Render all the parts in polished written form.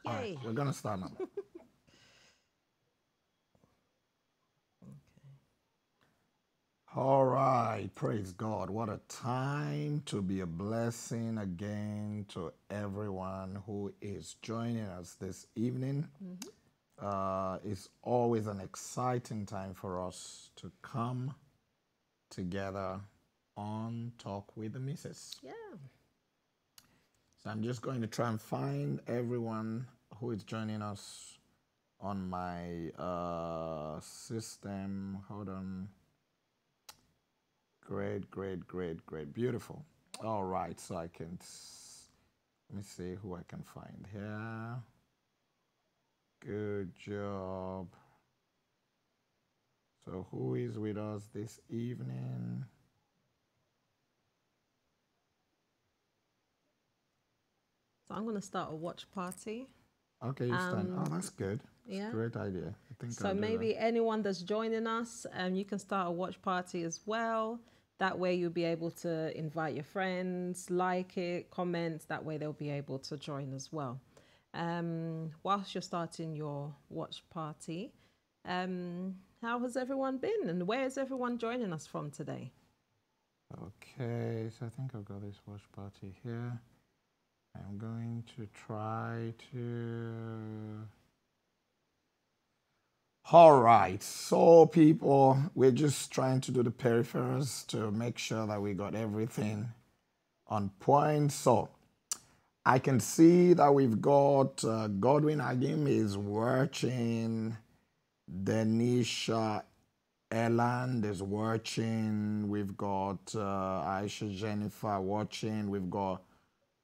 All right, Yay. we're gonna start now. All right, praise God. What a time to be a blessing again to everyone who is joining us this evening. It's always an exciting time for us to come together on Talk with the Missus. Yeah. So I'm just going to try and find everyone who is joining us on my system. Hold on. Great, great, great, great. Beautiful. All right, so let me see who I can find here. Good job. So who is with us this evening? So I'm going to start a watch party. Okay, you stand. Oh, that's good. It's a Yeah. great idea. I think I'll So do that. maybe anyone that's joining us, you can start a watch party as well. That way you'll be able to invite your friends, like it, comment. That way they'll be able to join as well. Whilst you're starting your watch party, how has everyone been and where is everyone joining us from today? Okay, so I think I've got this watch party here. I'm going to try to. All right, so people, we're just trying to do the peripherals to make sure that we got everything on point. So I can see that we've got Godwin Agim is watching, Denisha Eland is watching, we've got Aisha Jennifer watching, we've got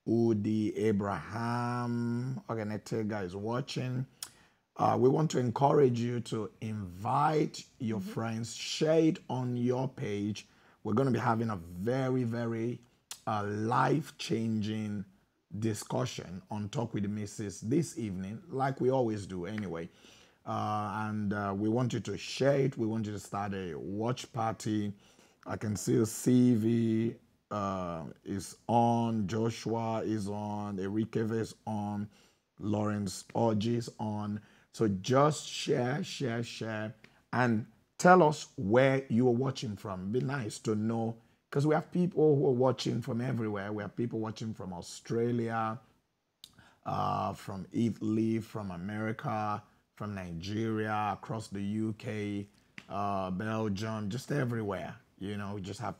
Udi Abraham, Oganetega is watching. We want to encourage you to invite your friends, share it on your page. We're going to be having a very, very life-changing discussion on Talk with the Missus this evening, like we always do anyway. And we want you to share it. We want you to start a watch party. I can see CV is on, Joshua is on, Enrique is on, Lawrence Orji is on. So just share, and tell us where you are watching from. Be nice to know, because we have people who are watching from everywhere. We have people watching from Australia, from Italy, from America, from Nigeria, across the UK, Belgium, just everywhere. You know, we just have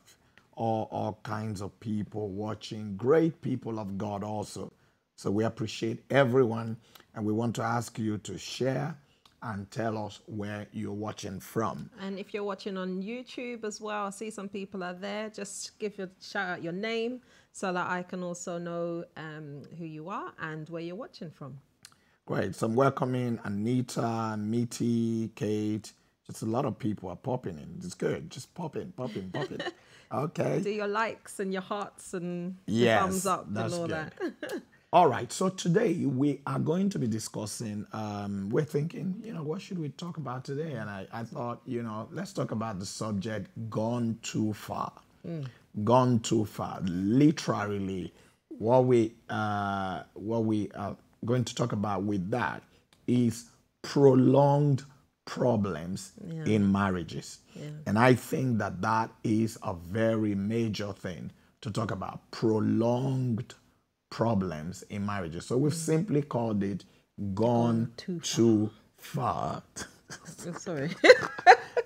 all kinds of people watching, great people of God also. So we appreciate everyone, and we want to ask you to share and tell us where you're watching from. And if you're watching on YouTube as well, I see some people are there. Just shout out your name so that I can also know who you are and where you're watching from. Great. So I'm welcoming Anita, Mitty, Kate. Just a lot of people are popping in. It's good. Just pop in. Okay. Do your likes and your hearts and the Yes, thumbs up and that's all good. that. All right. So today we are going to be discussing, we're thinking, what should we talk about today? And I thought, let's talk about the subject gone too far. Gone too far. Literally, what we are going to talk about with that is prolonged problems in marriages. And I think that is a very major thing to talk about, prolonged problems in marriages. So we've simply called it gone too far. Sorry.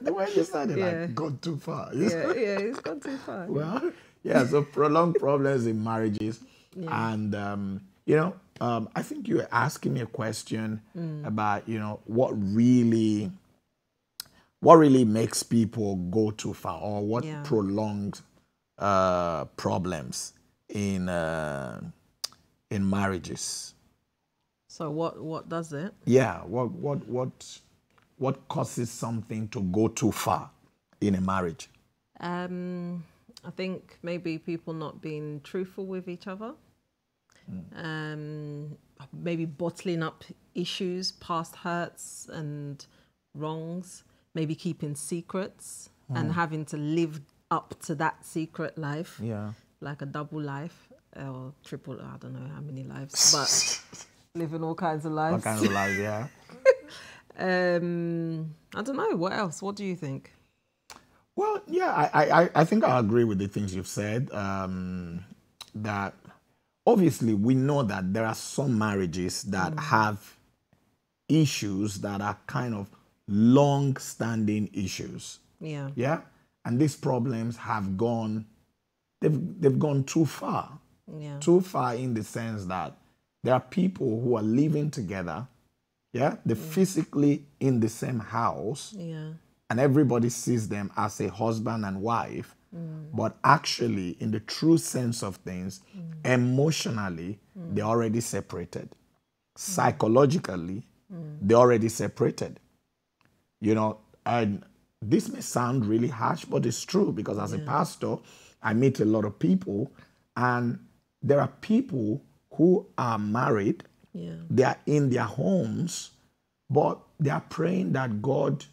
The way you said it, Yeah. like gone too far. Yeah, it's gone too far. Well, yeah, so prolonged problems in marriages. And, I think you were asking me a question about, what really makes people go too far, or what Yeah. prolonged problems in marriages. So what does it? Yeah, what causes something to go too far in a marriage? I think maybe people not being truthful with each other. Maybe bottling up issues, past hurts and wrongs, maybe keeping secrets and having to live up to that secret life. Yeah. Like a double life or triple, I don't know how many lives, but Living all kinds of All lives. kinds of lives, yeah. I don't know. What else? What do you think? Well, yeah, I think I agree with the things you've said. That obviously we know that there are some marriages that have issues that are kind of long-standing issues. Yeah. Yeah, and these problems have gone. They've gone too far. Yeah. Too far in the sense that there are people who are living together. Yeah, they're physically in the same house. Yeah. And everybody sees them as a husband and wife, but actually, in the true sense of things, emotionally, they're already separated. Psychologically, they're already separated. You know, and this may sound really harsh, but it's true because as a pastor, I meet a lot of people, and there are people who are married, they are in their homes, but they are praying that God,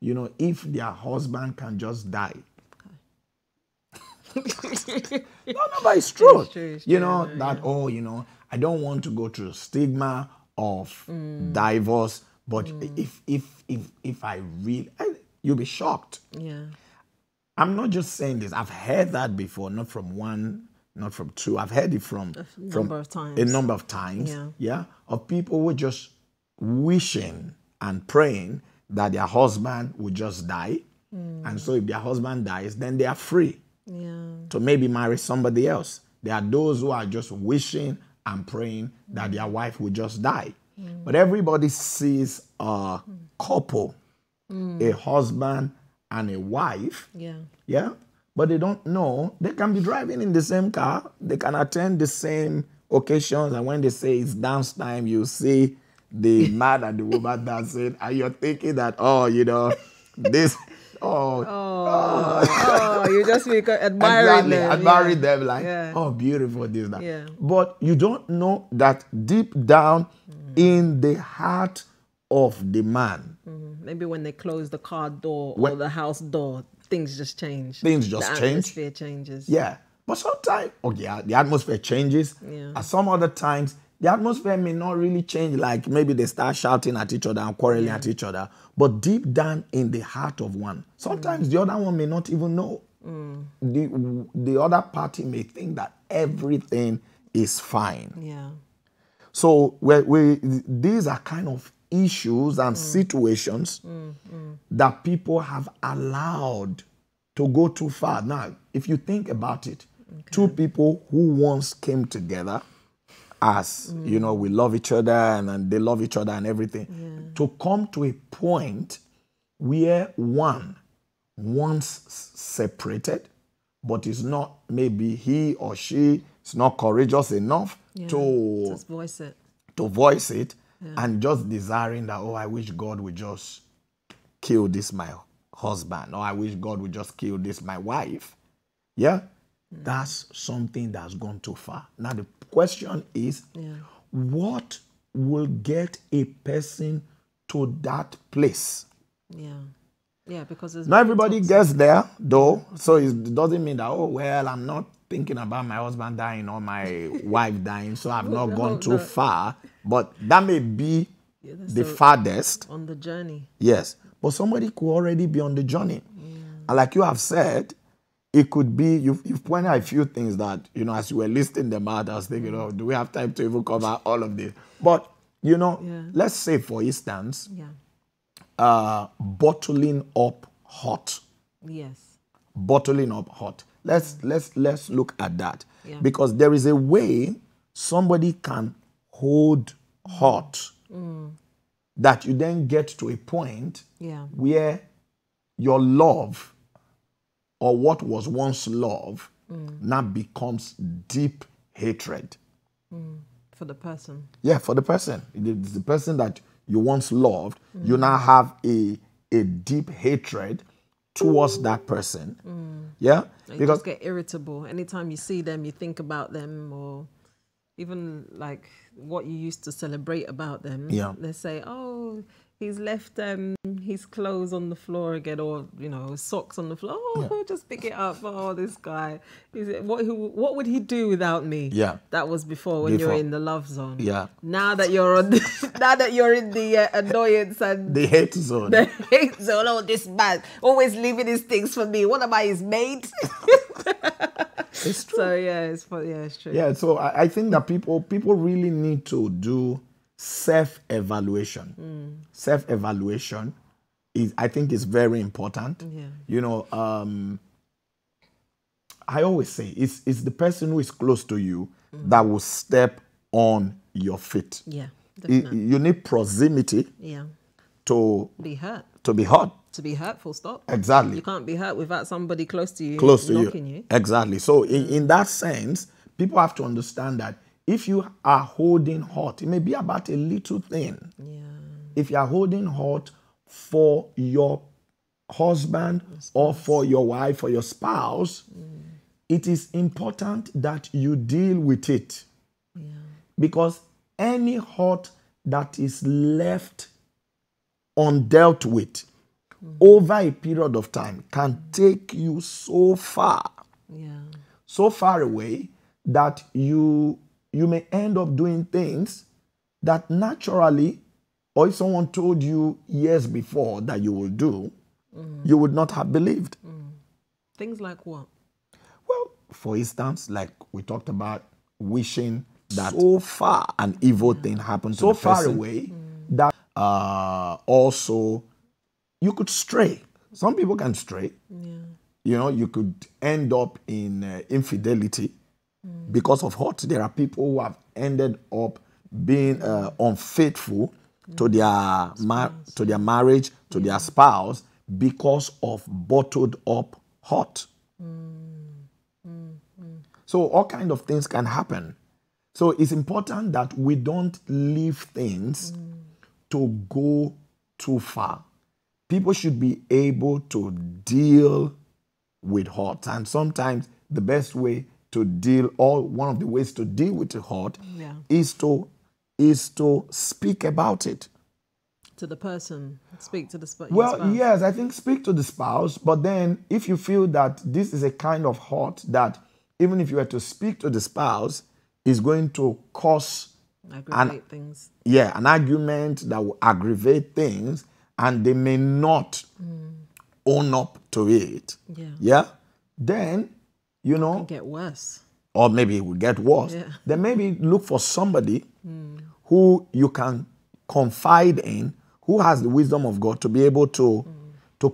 you know, if their husband can just die. No, but it's true. It's true, You know, that, oh, you know, I don't want to go through the stigma of divorce, but if I really, you'll be shocked. Yeah. I'm not just saying this. I've heard that before, not from one, not from two. I've heard it from Number of times. a number of times. Yeah. Of people who just wishing and praying that their husband would just die. And so if their husband dies, then they are free to maybe marry somebody else. There are those who are just wishing and praying that their wife would just die. But everybody sees a couple, a husband and a wife. Yeah. But they don't know they can be driving in the same car. They can attend the same occasions. And when they say it's dance time, you see the man and the woman dancing. And you're thinking that, oh, you know, this, you just be admiring them. Admiring them like, oh, beautiful, this, that. Yeah. But you don't know that deep down in the heart of the man. Maybe when they close the car door or the house door, things just change. Things just change. The atmosphere changes. Yeah. But sometimes, the atmosphere changes. And some other times, the atmosphere may not really change. Like maybe they start shouting at each other and quarreling at each other. But deep down in the heart of one, sometimes the other one may not even know. The other party may think that everything is fine. Yeah. So these are kind of issues and situations that people have allowed to go too far. Now, if you think about it, two people who once came together as, you know, we love each other and they love each other and everything, to come to a point where one once separated, but is not, maybe he or she is not courageous enough to just voice it. And just desiring that, oh, I wish God would just kill this my husband, or I wish God would just kill this my wife. Yeah? That's something that's gone too far. Now the question is, what will get a person to that place? Yeah, because not everybody gets there, though. So it doesn't mean that, oh, well, I'm not thinking about my husband dying or my wife dying, so I've not gone too far. But that may be the farthest. On the journey. Yes. But somebody could already be on the journey. And like you have said, it could be, you've pointed out a few things that, you know, as you were listing them out, I was thinking, oh, do we have time to even cover all of this? But, you know, let's say, for instance, bottling up hot. Yes. Bottling up hot. Let's look at that. Because there is a way somebody can hold hot that you then get to a point where your love, or what was once love, now becomes deep hatred. For the person. Yeah, for the person. It's the person that you once loved, you now have a deep hatred towards that person. Yeah? You just get irritable. Anytime you see them, you think about them, or even like what you used to celebrate about them. Yeah. They say, oh, he's left his clothes on the floor again, or his socks on the floor. Oh, just pick it up. Oh, this guy. What would he do without me? Yeah. That was before you're in the love zone. Yeah. Now that you're in the annoyance and the hate zone. The hate zone. Oh, this man always leaving his things for me. What am I, his mate? It's true. So it's true. Yeah, so I think that people really need to do self-evaluation. Self-evaluation I think is very important. Yeah. I always say it's the person who is close to you that will step on your feet. Yeah, definitely. You need proximity. Yeah. To be hurt. To be hurt. To be hurt, full stop. Exactly. You can't be hurt without somebody close to you. Knocking you. Exactly. So in that sense, people have to understand that if you are holding hurt, it may be about a little thing. Yeah. If you are holding hurt for your husband or for your wife or your spouse, it is important that you deal with it. Yeah. Because any hurt that is left undealt with over a period of time can take you so far, so far away that you may end up doing things that naturally, or if someone told you years before that you will do, you would not have believed. Things like what? Well, for instance, like we talked about, wishing that so far an evil thing happened to so far away that also you could stray. Some people can stray. Yeah. You could end up in infidelity because of hurt. There are people who have ended up being unfaithful to their marriage, to their spouse, because of bottled up hurt. So all kinds of things can happen. So it's important that we don't leave things to go too far. People should be able to deal with hurt. And sometimes the best way to deal, or one of the ways to deal with the hurt, is to speak about it. To the person, speak to the spouse. Well, yes, I think speak to the spouse, but then if you feel that this is a kind of hurt that even if you were to speak to the spouse, is going to cause things. Yeah, an argument that will aggravate things, and they may not own up to it. Yeah. Then, it can get worse. Or maybe it will get worse. Yeah. Then maybe look for somebody who you can confide in, who has the wisdom of God to be able to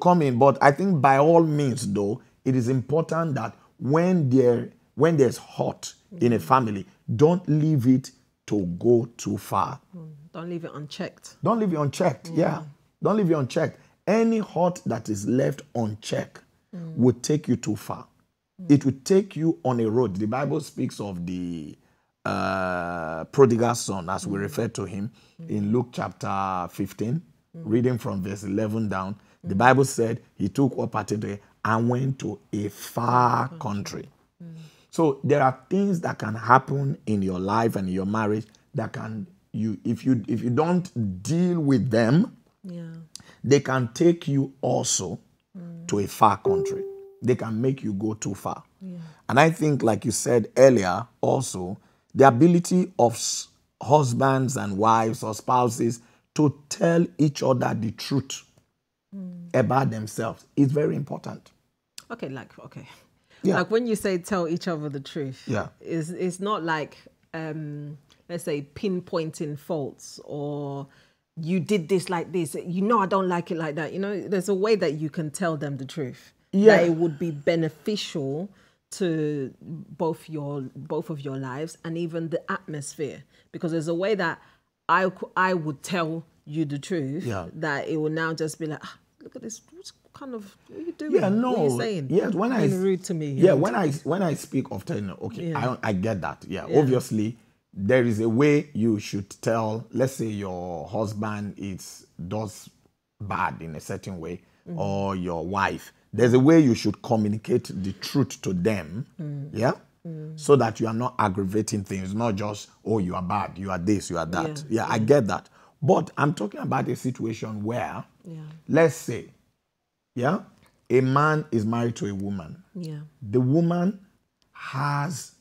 come in. But I think by all means, though, it is important that when there's hurt in a family, don't leave it to go too far. Don't leave it unchecked. Don't leave it unchecked, Don't leave it unchecked. Any hurt that is left unchecked will take you too far. It will take you on a road. The Bible speaks of the prodigal son, as we refer to him, in Luke chapter 15, reading from verse 11 down. The Bible said he took up a and went to a far country. So there are things that can happen in your life and in your marriage that can, if you don't deal with them, they can take you also to a far country. They can make you go too far. And I think, like you said earlier, also, the ability of husbands and wives or spouses to tell each other the truth about themselves is very important. Like when you say tell each other the truth, it's not like, let's say, pinpointing faults or you did this like this. I don't like it like that. There's a way that you can tell them the truth. Yeah. That it would be beneficial to both of your lives and even the atmosphere. Because there's a way that I would tell you the truth that it will now just be like, look at this. What are you doing? Yeah, no. What are you saying? Yeah, when being rude to me. Yeah, when I speak of telling, I get that. Yeah, obviously there is a way you should tell. Let's say your husband does bad in a certain way, or your wife. There's a way you should communicate the truth to them. So that you are not aggravating things, not just, oh, you are bad, you are this, you are that. I get that. But I'm talking about a situation where, Yeah. let's say, yeah, a man is married to a woman. Yeah. The woman has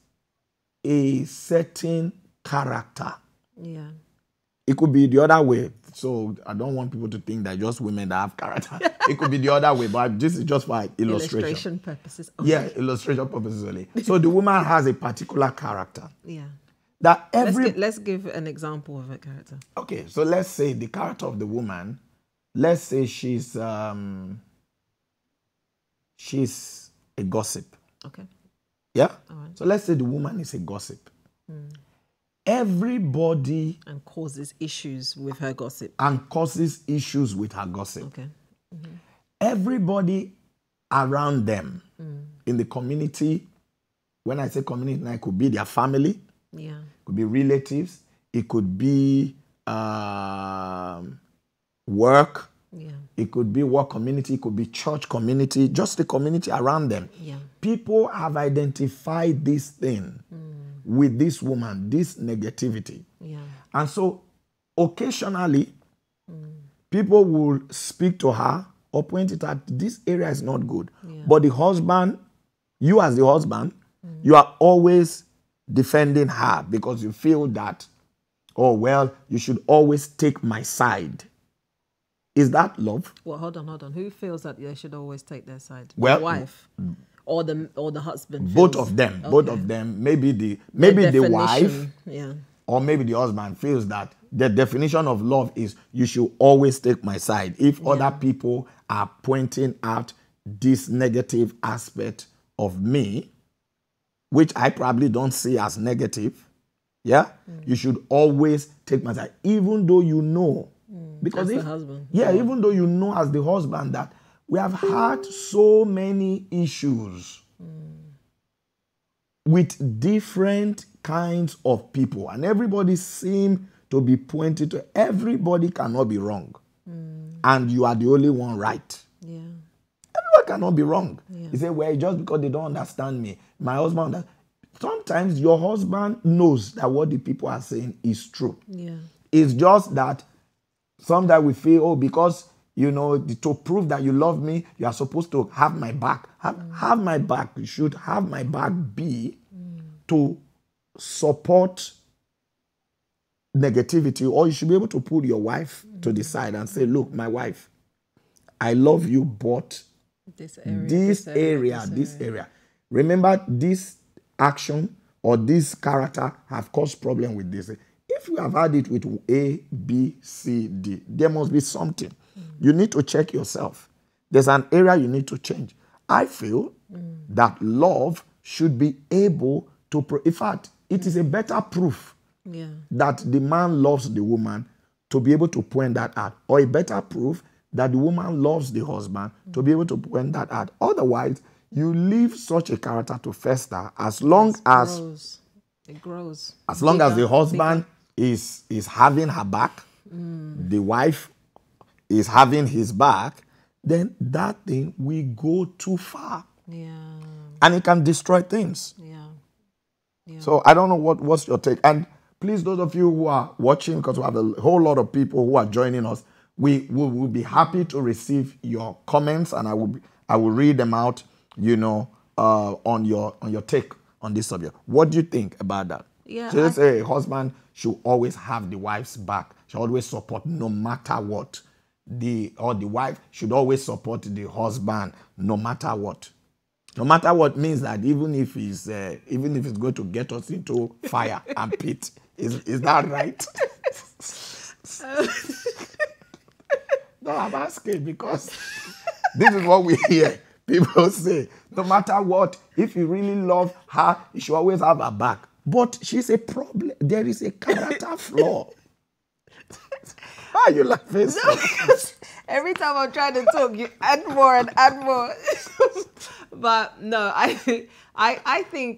a certain character. Yeah. It could be the other way. So I don't want people to think that just women that have character. It could be the other way, but this is just for illustration Purposes only. Yeah, illustration purposes only. So the woman has a particular character. Yeah. That let's give an example of a character. Okay, so let's say the character of the woman, let's say she's a gossip. Okay. Yeah? All right. So let's say the woman is a gossip. Everybody... And causes issues with her gossip. And causes issues with her gossip. Okay. Everybody around them in the community, when I say community, it could be their family. Yeah. It could be relatives. It could be work. Yeah. It could be work community. It could be church community. Just the community around them. Yeah. People have identified this thing with this woman, this negativity. Yeah. And so occasionally, people will speak to her or point it out, this area is not good. Yeah. But the husband, you as the husband, you are always defending her because you feel that, oh, well, you should always take my side. Is that love? Well, hold on. Who feels that they should always take their side? Well, the wife or the husband? Both feels, of them. okay. Both of them. Maybe the wife, yeah, or maybe the husband feels that the definition of love is you should always take my side. If other people are pointing out this negative aspect of me, which I probably don't see as negative, yeah, you should always take my side, even though you know. Because as the husband. Yeah, even though you know as the husband that we have had so many issues with different kinds of people, and everybody seems to be pointed to, everybody cannot be wrong. And you are the only one right. Yeah. Everyone cannot be wrong. Yeah. You say, well, just because they don't understand me, my husband, sometimes your husband knows that what the people are saying is true. Yeah. It's just that sometimes we feel, oh, because, you know, to prove that you love me, you are supposed to have my back. Have my back. You should have my back be to support negativity, or you should be able to pull your wife to the side and say, look, my wife, I love you, but this area. Remember, this action or this character have caused problem with this. If you have had it with A, B, C, D, there must be something. You need to check yourself. There's an area you need to change. I feel that love should be able to... In fact, it is a better proof that the man loves the woman to be able to point that out, or a better proof that the woman loves the husband to be able to point that out. Otherwise, you leave such a character to fester as long as... It grows. As long as the husband is having her back, the wife is having his back, then that thing will go too far. Yeah. And it can destroy things. Yeah. So I don't know what's your take. And please, those of you who are watching, because we have a whole lot of people who are joining us, we will be happy to receive your comments, and I will read them out, you know, on your take on this subject. What do you think about that? Yeah. So let's say a husband should always have the wife's back, should always support no matter what. The wife should always support the husband no matter what. No matter what means that even if it's going to get us into fire and pit. Is that right? No, I'm asking because this is what we hear. People say, no matter what, if you really love her, you should always have her back. But she's a problem. There is a character flaw. Why are you laughing? No, because every time I'm trying to talk, you add more and add more. But no, I think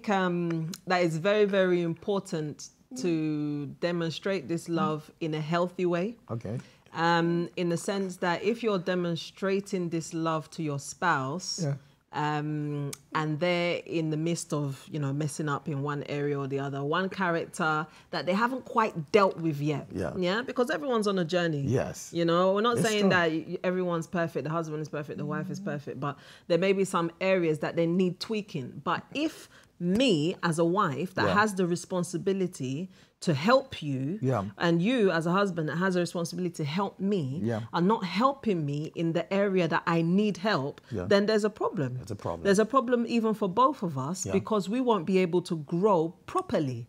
that it's very, very important to demonstrate this love in a healthy way. Okay. In the sense that if you're demonstrating this love to your spouse, and they're in the midst of, you know, messing up in one area or the other, one character that they haven't quite dealt with yet. Yeah, because everyone's on a journey. Yes. You know, we're not saying true. that everyone's perfect, the husband is perfect, the wife is perfect, but there may be some areas that they need tweaking. But if me as a wife that has the responsibility to help you, and you as a husband that has a responsibility to help me, are not helping me in the area that I need help, then there's a problem. There's a problem. There's a problem even for both of us, because we won't be able to grow properly.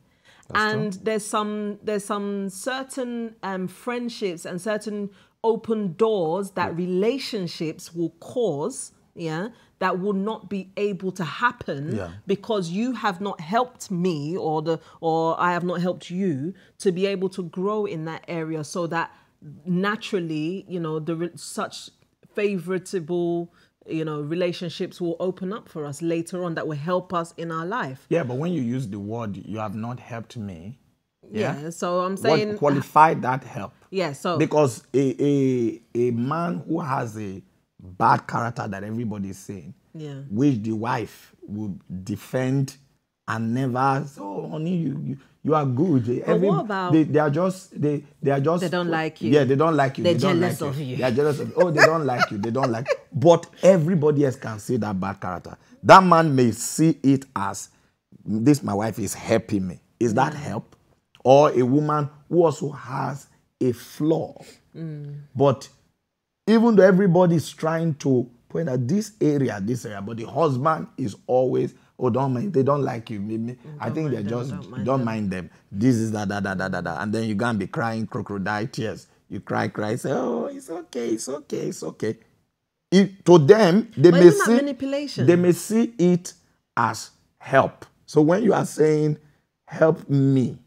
That's true. There's some certain friendships and certain open doors that relationships will cause, that will not be able to happen because you have not helped me, or I have not helped you to be able to grow in that area, so that naturally, you know, such favorable, you know, relationships will open up for us later on that will help us in our life. Yeah, but when you use the word, you have not helped me. So I'm saying, what qualified that help? So because a man who has a bad character that everybody is saying, which the wife will defend and never say, oh honey, you are good. But what about they are just they don't like you. Yeah, they don't like you. They're they don't jealous like of you. They are jealous of you. Oh, they don't like you. They don't like you. But everybody else can see that bad character. That man may see it as, this my wife is helping me. Is that help? Or a woman who also has a flaw. But even though everybody is trying to point out this area, but the husband is always, oh, don't mind, they don't like you. Maybe I think they just don't mind them. This is that. And then you're going to be crying crocodile tears. You cry, say, oh, it's okay. To them, they may see manipulation. They may see it as help. So when you are saying, help me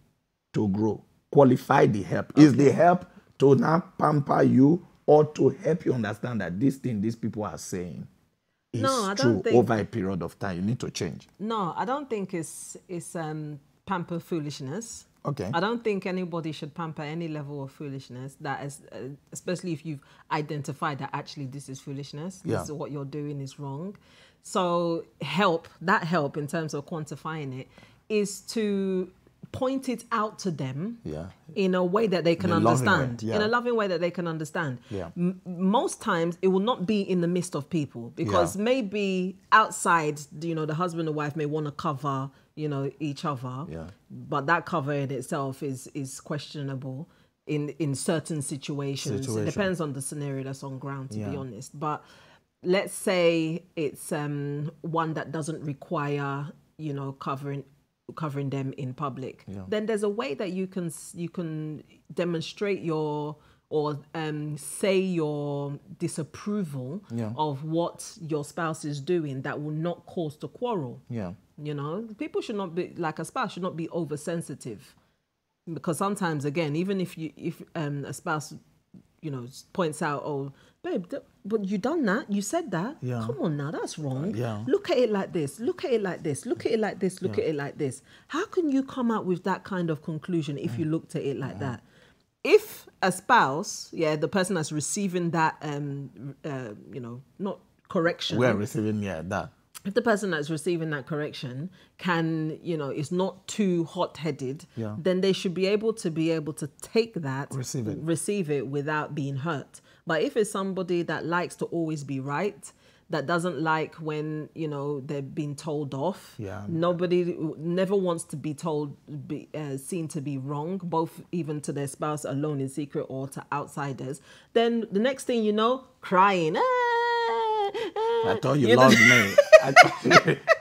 to grow, qualify the help. Is the help to now pamper you, or to help you understand that this thing these people are saying is true over a period of time? You need to change. No, I don't think it's pamper foolishness. Okay. I don't think anybody should pamper any level of foolishness, that is, especially if you've identified that actually this is foolishness. This is what you're doing is wrong. So help in terms of quantifying it is to point it out to them in a way that they can understand. In a loving way that they can understand. Most times it will not be in the midst of people, because maybe outside, you know, the husband and wife may want to cover, you know, each other, but that cover in itself is questionable in certain situations. It depends on the scenario that's on ground, to be honest. But let's say it's one that doesn't require, you know, covering them in public, then there's a way that you can demonstrate your, or say your disapproval of what your spouse is doing that will not cause the quarrel. You know, people should not be, like a spouse should not be oversensitive, because sometimes, again, even if a spouse, you know, points out, oh, babe, but you done that, you said that, come on now, that's wrong. Look at it like this, look at it like this, look at it like this, look at it like this. How can you come out with that kind of conclusion if you looked at it like that? If a spouse, the person that's receiving that, you know, not correction, we're receiving that. If the person that's receiving that correction can, you know, is not too hot-headed, then they should be able to take that, receive it without being hurt. But if it's somebody that likes to always be right, that doesn't like when, you know, they're being told off, nobody never wants to be told, seen to be wrong, both even to their spouse alone in secret or to outsiders, then the next thing you know, crying, I thought you loved me.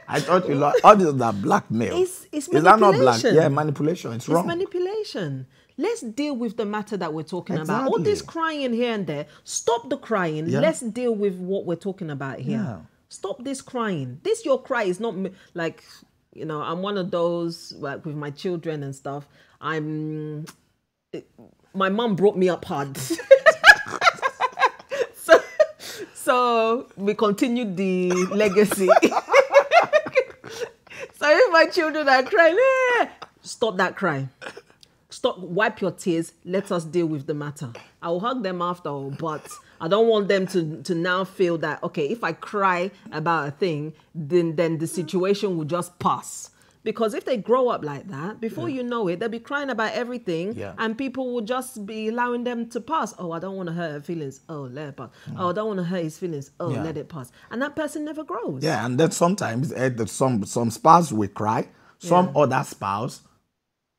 I thought you loved. All this is that blackmail. It's manipulation. Is that not black? Yeah, manipulation. It's wrong. It's manipulation. Let's deal with the matter that we're talking about. All this crying here and there. Stop the crying. Let's deal with what we're talking about here. Stop this crying. This your cry is not like, you know, I'm one of those, like with my children and stuff. My mom brought me up hard. So we continued the legacy. So if my children are crying, stop that crying. Stop, wipe your tears. Let us deal with the matter. I will hug them after all, but I don't want them to now feel that, okay, if I cry about a thing, then the situation will just pass. Because if they grow up like that, before you know it, they'll be crying about everything, and people will just be allowing them to pass. Oh, I don't want to hurt her feelings. Oh, let it pass. Oh, I don't want to hurt his feelings. Oh, let it pass. And that person never grows. Yeah, and then sometimes some spouse will cry, some other spouse,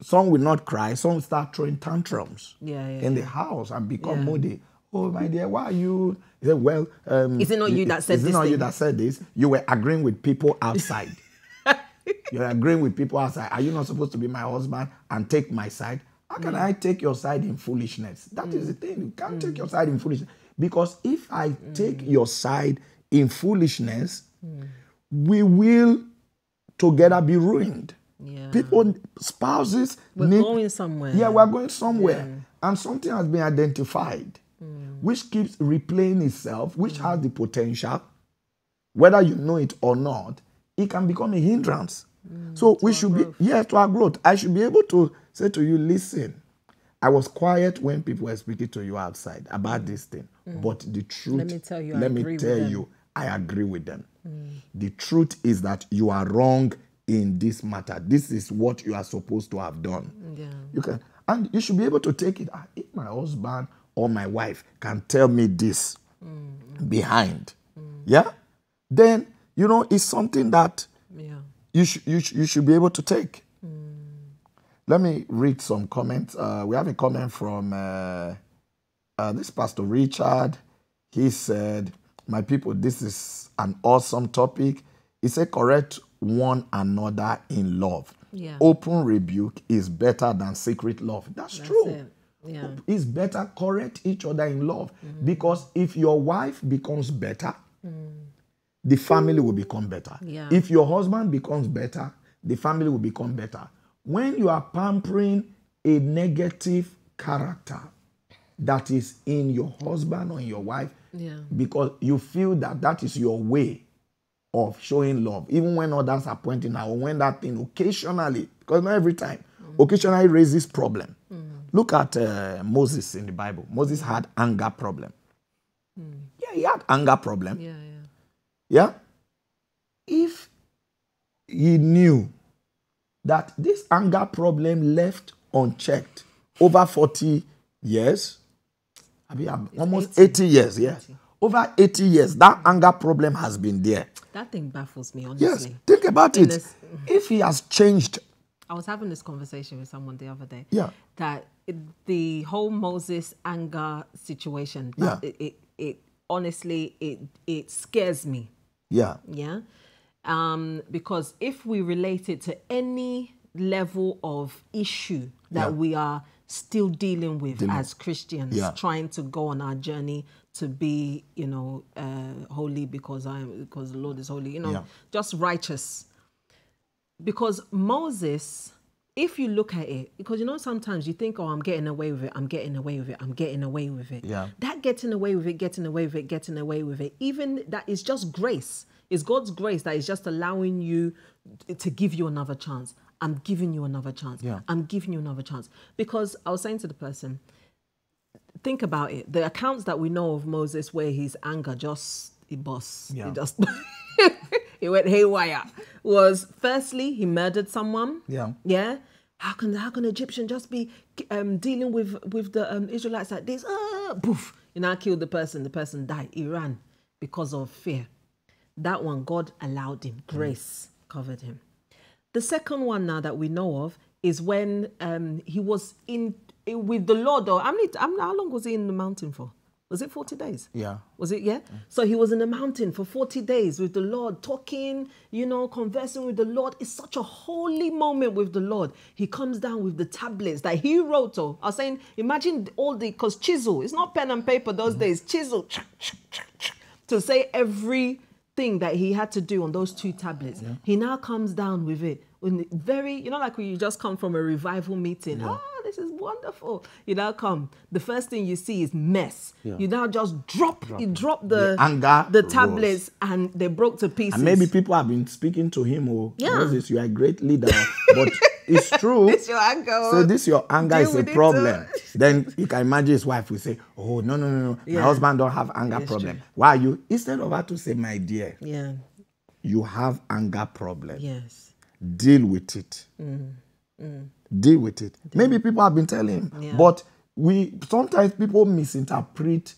some will not cry, some start throwing tantrums in the house and become moody. Oh, my dear, why are you? He said, well, is it not you that said this? Is it not you that said this? You were agreeing with people outside. You're agreeing with people outside. Are you not supposed to be my husband and take my side? How can I take your side in foolishness? That is the thing. You can't take your side in foolishness. Because if I take your side in foolishness, we will together be ruined. Yeah. People, spouses, we're going somewhere. Yeah, we're going somewhere. And something has been identified, which keeps replaying itself, which has the potential, whether you know it or not, it can become a hindrance. So we should be, to our growth. I should be able to say to you, listen, I was quiet when people were speaking to you outside about this thing. But the truth, let me tell you, I agree with them. The truth is that you are wrong in this matter. This is what you are supposed to have done. Yeah. You can, and you should be able to take it. If my husband or my wife can tell me this behind, then, you know, it's something that you should be able to take. Let me read some comments. We have a comment from this Pastor Richard. He said, my people, this is an awesome topic. He said, correct one another in love. Yeah. Open rebuke is better than secret love. That's true. It. Yeah. It's better correct each other in love. Because if your wife becomes better, the family will become better. Yeah. If your husband becomes better, the family will become better. When you are pampering a negative character that is in your husband or in your wife, because you feel that that is your way of showing love, even when others are pointing out, or when that thing occasionally, because not every time, occasionally raises problem. Look at Moses in the Bible. Moses had anger problem. Yeah, he had anger problem. Yeah? If he knew that this anger problem left unchecked over 40 years, almost 80 years, 80. Over 80 years, that anger problem has been there. That thing baffles me, honestly. Yes, think about it. If he has changed. I was having this conversation with someone the other day. Yeah. That the whole Moses anger situation, it honestly, it scares me. Yeah. Yeah. Because if we relate it to any level of issue that we are still dealing with as Christians, trying to go on our journey to be, you know, holy because the Lord is holy, you know, just righteous. Because Moses, if you look at it, because, you know, sometimes you think, oh, I'm getting away with it, I'm getting away with it, I'm getting away with it. Yeah. That getting away with it, even that is just grace. It's God's grace that is just allowing you to give you another chance. I'm giving you another chance. Yeah. I'm giving you another chance. Because I was saying to the person, think about it. The accounts that we know of Moses where his anger it just it went haywire, was firstly he murdered someone. Yeah. How can the Egyptian just be dealing with the Israelites like this? Poof! You know, killed the person died. He ran because of fear. That one, God allowed him. Grace covered him. The second one now that we know of is when he was with the Lord. Or how long was he in the mountain for? Was it 40 days? Yeah. Was it? Yeah. So he was in the mountain for 40 days with the Lord, talking, you know, conversing with the Lord. It's such a holy moment with the Lord. He comes down with the tablets that he wrote. I was saying, imagine because chisel, it's not pen and paper those days, chisel, to say everything that he had to do on those 2 tablets. He now comes down with it. Very, you know, like when you just come from a revival meeting. This is wonderful. You now come. The first thing you see is mess. You now just drop the anger, the tablets, and they broke to pieces. And maybe people have been speaking to him, Moses, you are a great leader, but it's true. This your anger. So this your anger Deal is a with it problem. too. Then you can imagine his wife will say, oh, no. My Yeah. husband don't have anger It's problem. true. Why are you? Instead of her to say, my dear, Yeah. you have anger problem. Yes. Deal with it. Deal with it. Maybe people have been telling him, Yeah. but sometimes people misinterpret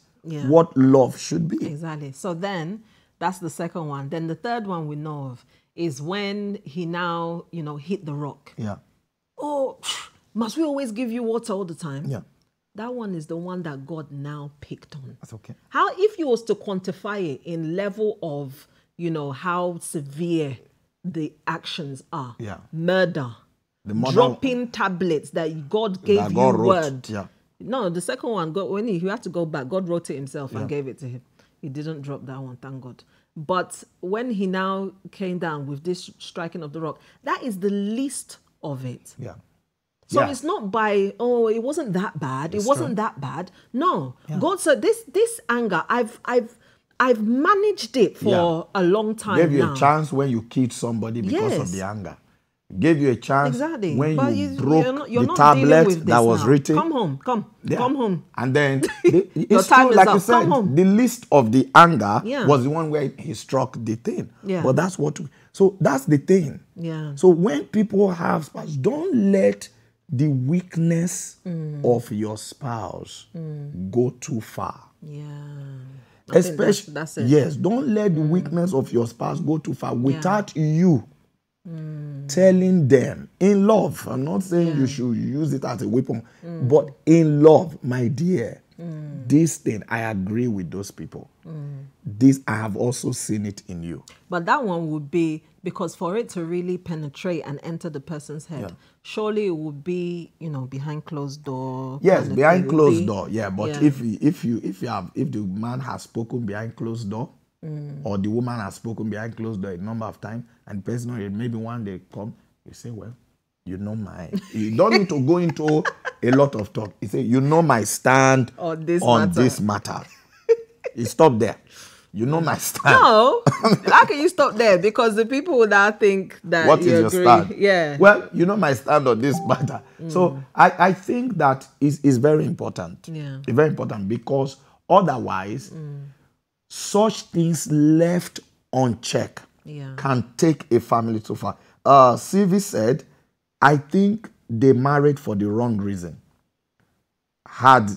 what love should be. Exactly. So then that's the second one. Then the third one we know of is when he now, hit the rock. Yeah. Oh, must we always give you water all the time? Yeah. That one is the one that God now picked on. That's okay. How, if you was to quantify it in level of, how severe the actions are. Yeah. Murder. The mother, Dropping tablets that God gave that you God wrote. word. Yeah. No, the second one, God, when he had to go back, God wrote it himself and gave it to him. He didn't drop that one, thank God. But when he now came down with this striking of the rock, that is the least of it. Yeah. So Yeah. it's not by, it wasn't that bad. It's it wasn't true. that bad. No. God said this anger, I've managed it for a long time Gave you now. a chance when you killed somebody because of Yes. the anger. Gave you a chance Exactly. when But you you're broke not the dealing tablet with that this was now. written. Come home. Come home. And then it's time true, is like up. you said, Come home. the least of the anger Yeah. was the one where he struck the thing. Yeah. But so that's the thing. Yeah. So when people have spouse, don't let the weakness of your spouse go too far. Yeah. I think Especially, that's it. yes, don't let the weakness of your spouse go too far without you telling them in love. I'm not saying you should use it as a weapon, but in love, my dear, this thing, I agree with those people. This, I have also seen it in you. But that one would be, because for it to really penetrate and enter the person's head, surely it would be, behind closed door. Yes, kind of behind thing. closed door. Yeah, but Yeah. if the man has spoken behind closed door, or the woman has spoken behind closed door a number of times, and the person maybe one day come, you say, well, you don't need to go into a lot of talk. You say, you know my stand On this this matter. You stop there. You know my stand. No, how can you stop there? Because the people would now think that What is you your agree. stand? Yeah. Well, you know my stand on this matter. So I think that is very important. Yeah. It's very important because otherwise, such things left unchecked can take a family too far. Sylvie said, I think they married for the wrong reason. Had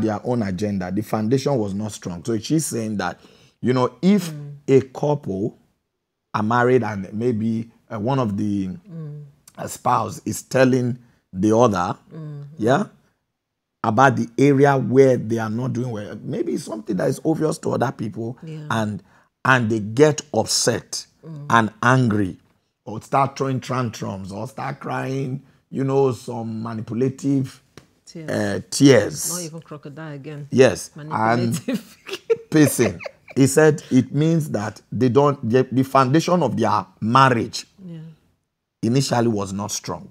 their own agenda. The foundation was not strong. So she's saying that, if a couple are married and maybe one of the spouse is telling the other, about the area where they are not doing well, maybe it's something that is obvious to other people, and they get upset and angry, or start throwing tantrums, or start crying, some manipulative tears. Not even crocodile again. Yes, Manipulative. and pacing. He said it means that the foundation of their marriage initially was not strong.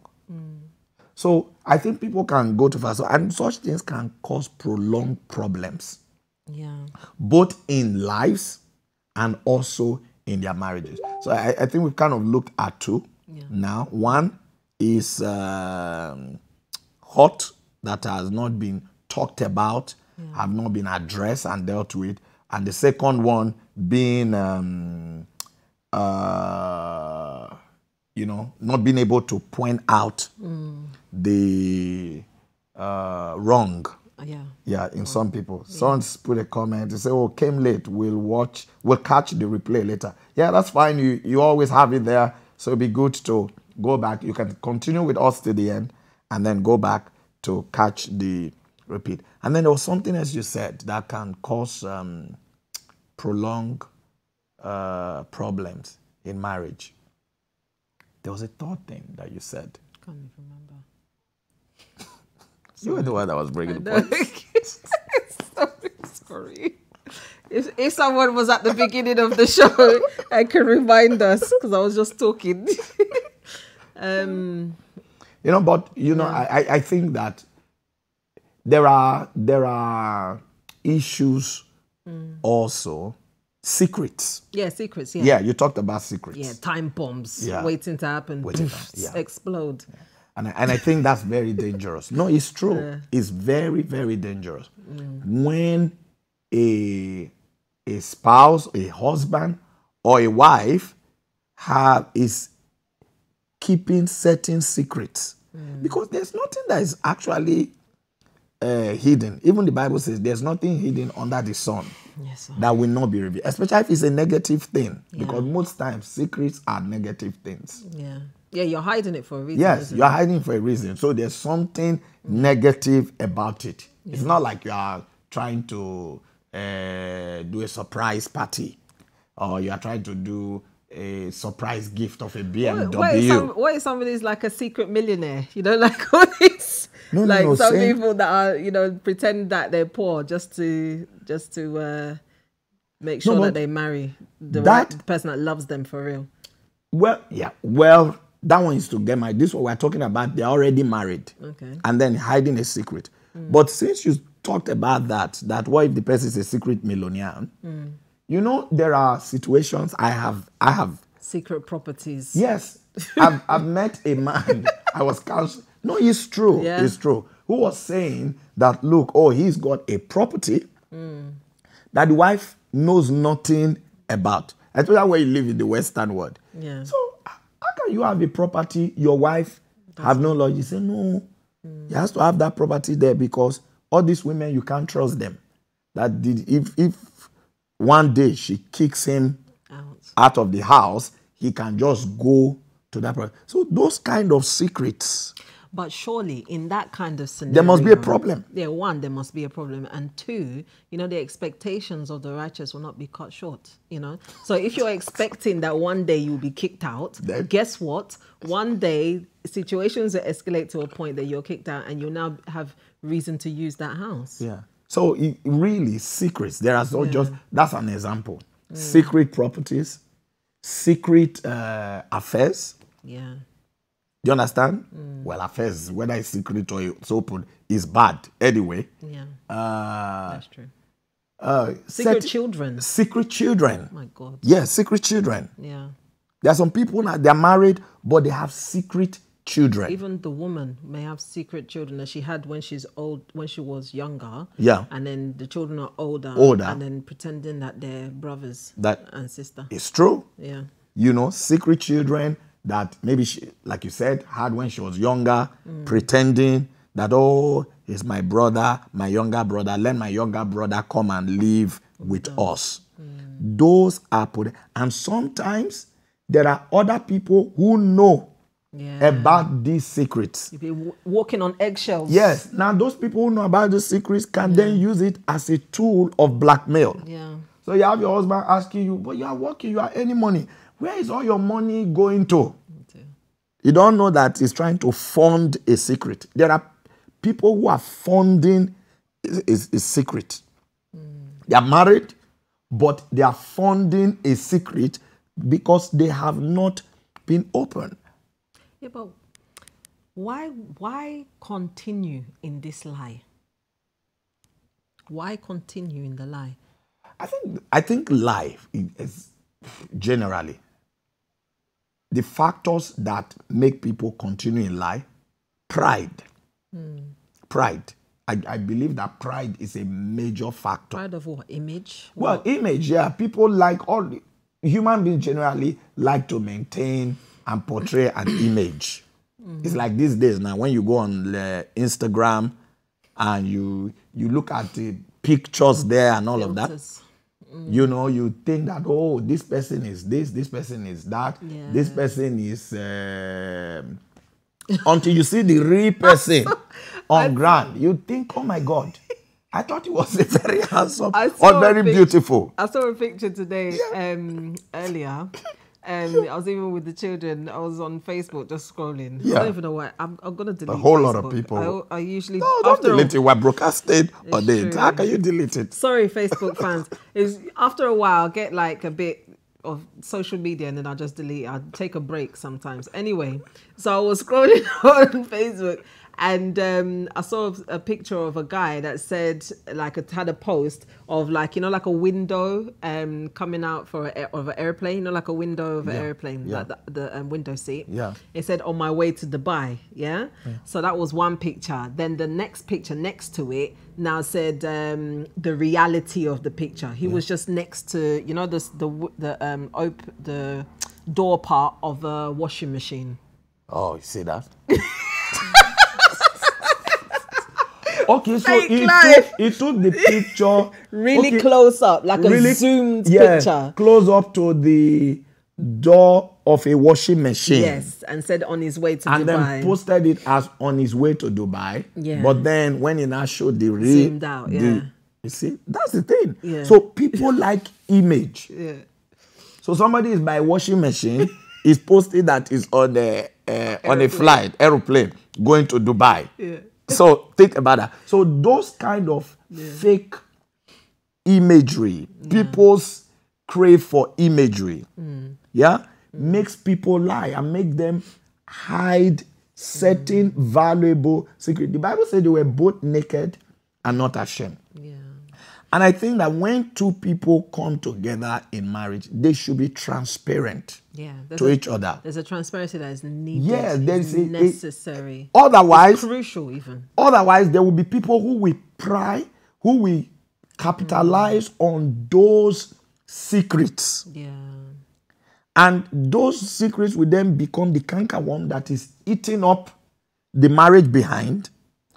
So I think people can go too far. And such things can cause prolonged problems, both in lives and also in their marriages. So I think we've kind of looked at two now. One is hurt that has not been talked about, have not been addressed and dealt with. And the second one being, not being able to point out the wrong. In some people. Someone's put a comment, they say, oh, came late, we'll catch the replay later. Yeah, that's fine. You always have it there. So it'd be good to go back. You can continue with us to the end and then go back to catch the repeat. And then there was something else you said that can cause prolonged problems in marriage. There was a third thing that you said. Can't even remember. You were the one that was bringing the point. Sorry. If someone was at the beginning of the show, I can remind us, because I was just talking. I think that there are issues also secrets. Yeah, secrets. Yeah. Yeah, you talked about secrets. Yeah, time bombs Yeah. waiting to happen. Yeah. Explode. And I think that's very dangerous. No, it's true. It's very, very dangerous. When a spouse, a husband, or a wife is keeping certain secrets. Because there's nothing that is actually hidden. Even the Bible says there's nothing hidden under the sun that will not be revealed, especially if it's a negative thing. Because most times secrets are negative things. Yeah. Yeah, you're hiding it for a reason. Yes, you're hiding for a reason. So there's something negative about it. It's not like you are trying to do a surprise party, or you are trying to do a surprise gift of a BMW. What if somebody's like a secret millionaire? You know, like all these, some people that are, pretend that they're poor just to make sure that they marry the person that loves them for real. Well, yeah. Well, that one is to get married. This is what we're talking about. They're already married. Okay. And then hiding a secret. But since you talked about that what if the person is a secret millionaire? There are situations I have secret properties. Yes. I've met a man. I was counseling. No, it's true. Yeah. It's true. Who was saying that, look, he's got a property that the wife knows nothing about. Especially when you live in the Western world. Yeah. So how can you have a property, your wife have no knowledge? You say, no, he has to have that property there because all these women, you can't trust them. That if one day she kicks him out of the house, he can just go to that property. So those kind of secrets. But surely in that kind of scenario, there must be a problem. Yeah, one, there must be a problem. And two, the expectations of the righteous will not be cut short, So if you're expecting that one day you'll be kicked out, guess what? One day situations will escalate to a point that you're kicked out and you'll now have reason to use that house. Yeah. So really secrets, there are that's an example. Secret properties, secret affairs. Yeah. Do you understand? Well, affairs, whether it's secret or it's open, is bad anyway. Yeah, that's true. Secret children. Secret children. Oh my God. Yeah, secret children. Yeah. There are some people now, they're married, but they have secret children. Even the woman may have secret children that she had when she was younger. Yeah. And then the children are older. And then pretending that they're brothers and sister. It's true. Yeah. Secret children that maybe she, like you said, had when she was younger, pretending that, he's my brother, my younger brother, let my younger brother come and live with us. Those are put, and sometimes there are other people who know about these secrets. You'll be walking on eggshells. Yes. Now, those people who know about the secrets can then use it as a tool of blackmail. Yeah. So you have your husband asking you, but you are working, you are earning money. Where is all your money going to? Okay. You don't know that he's trying to fund a secret. There are people who are funding a secret. They are married, but they are funding a secret because they have not been open. Yeah, but why continue in this lie? Why continue in the lie? I think life is generally the factors that make people continue in lie. Pride. Pride. I believe that pride is a major factor. Pride of what? Image? Well, image, yeah. People human beings generally like to maintain and portray an image. It's like these days now, when you go on Instagram and you look at the pictures there and all of that, you think that, this person is this person is that, this person is... until you see the real person on ground, you think, oh my God, I thought he was a very handsome or very beautiful. I saw a picture today earlier. I was even with the children. I was on Facebook just scrolling. I don't even know why. I'm going to delete a whole Facebook. lot of people. I usually... No, don't delete it. We're broadcasted on the internet. How can you delete it? Sorry, Facebook fans. After a while, I'll get like a bit of social media and then I'll just delete it. I'll take a break sometimes. Anyway, so I was scrolling on Facebook And I saw a picture of a guy that said, like, it had a post of, like, you know, like a window coming out of an airplane, you know, like a window of an airplane, like the window seat. Yeah. It said, on my way to Dubai. Yeah. So that was one picture. Then the next picture next to it now said the reality of the picture. He was just next to, you know, the door part of a washing machine. Oh, you see that? Okay, so he took the picture really close up, like a zoomed picture. Close up to the door of a washing machine. Yes, and said on his way to Dubai. And then posted it as on his way to Dubai. Yeah. But then when he now showed the zoomed out, you see, that's the thing. Yeah. So people like image. Yeah. So somebody is by a washing machine, is posted that is on a flight, aeroplane, going to Dubai. Yeah. So think about that. So those kind of fake imagery, people's crave for imagery, makes people lie and make them hide certain valuable secret. The Bible said they were both naked and not ashamed. Yeah. And I think that when two people come together in marriage, they should be transparent to each other. There's a transparency that is needed. Yeah, there's necessary. Otherwise, it's crucial even. Otherwise, there will be people who will pry, who will capitalize on those secrets. Yeah. And those secrets will then become the cankerworm that is eating up the marriage behind,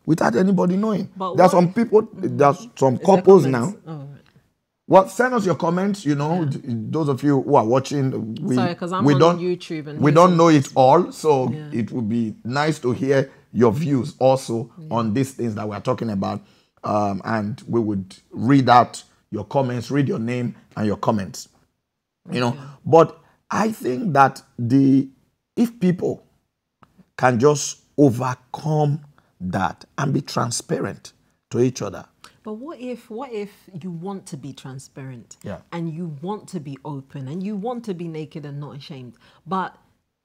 without anybody knowing. There are some people, there are some couples now. Oh, right. Well, send us your comments, you know, those of you who are watching. Sorry, because I'm on YouTube. And we don't know it all, so it would be nice to hear your views also on these things that we're talking about. And we would read out your comments, read your name and your comments. You know, but I think that if people can just overcome that and be transparent to each other. But what if you want to be transparent and you want to be open and you want to be naked and not ashamed, but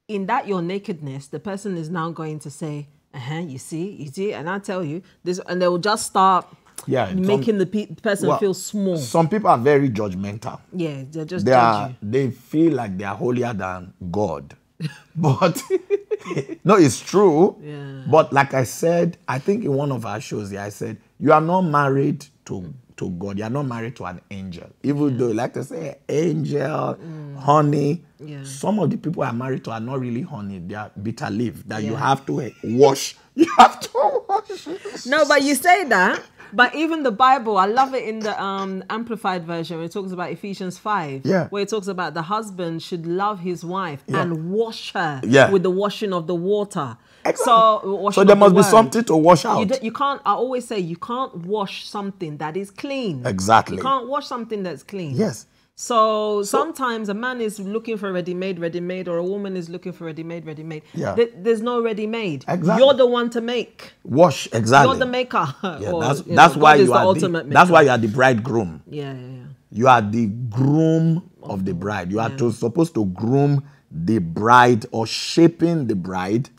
in that your nakedness, the person is now going to say, you see, and I tell you this, and they will just start making the person feel small. Some people are very judgmental. Yeah, they're just judge you. They feel like they are holier than God. But no, it's true. Yeah. But like I said, I think in one of our shows I said, you are not married to God. You are not married to an angel. Even though you like to say angel, honey. Yeah. Some of the people are married to are not really honey. They are bitter leaf that you have to wash. You have to wash. No, but you say that. But even the Bible, I love it in the Amplified version where it talks about Ephesians 5, where it talks about the husband should love his wife and wash her with the washing of the water. Exactly. So there must be something to wash out. You can't, I always say, you can't wash something that is clean. Exactly. You can't wash something that's clean. Yes. So sometimes a man is looking for ready-made, or a woman is looking for ready-made. Yeah. There's no ready-made. Exactly. You're the one to make. Wash, exactly. You're the maker. Yeah, that's why you are that's why you are the bridegroom. Yeah. You are the groom of the bride. You are supposed to groom the bride or shaping the bride.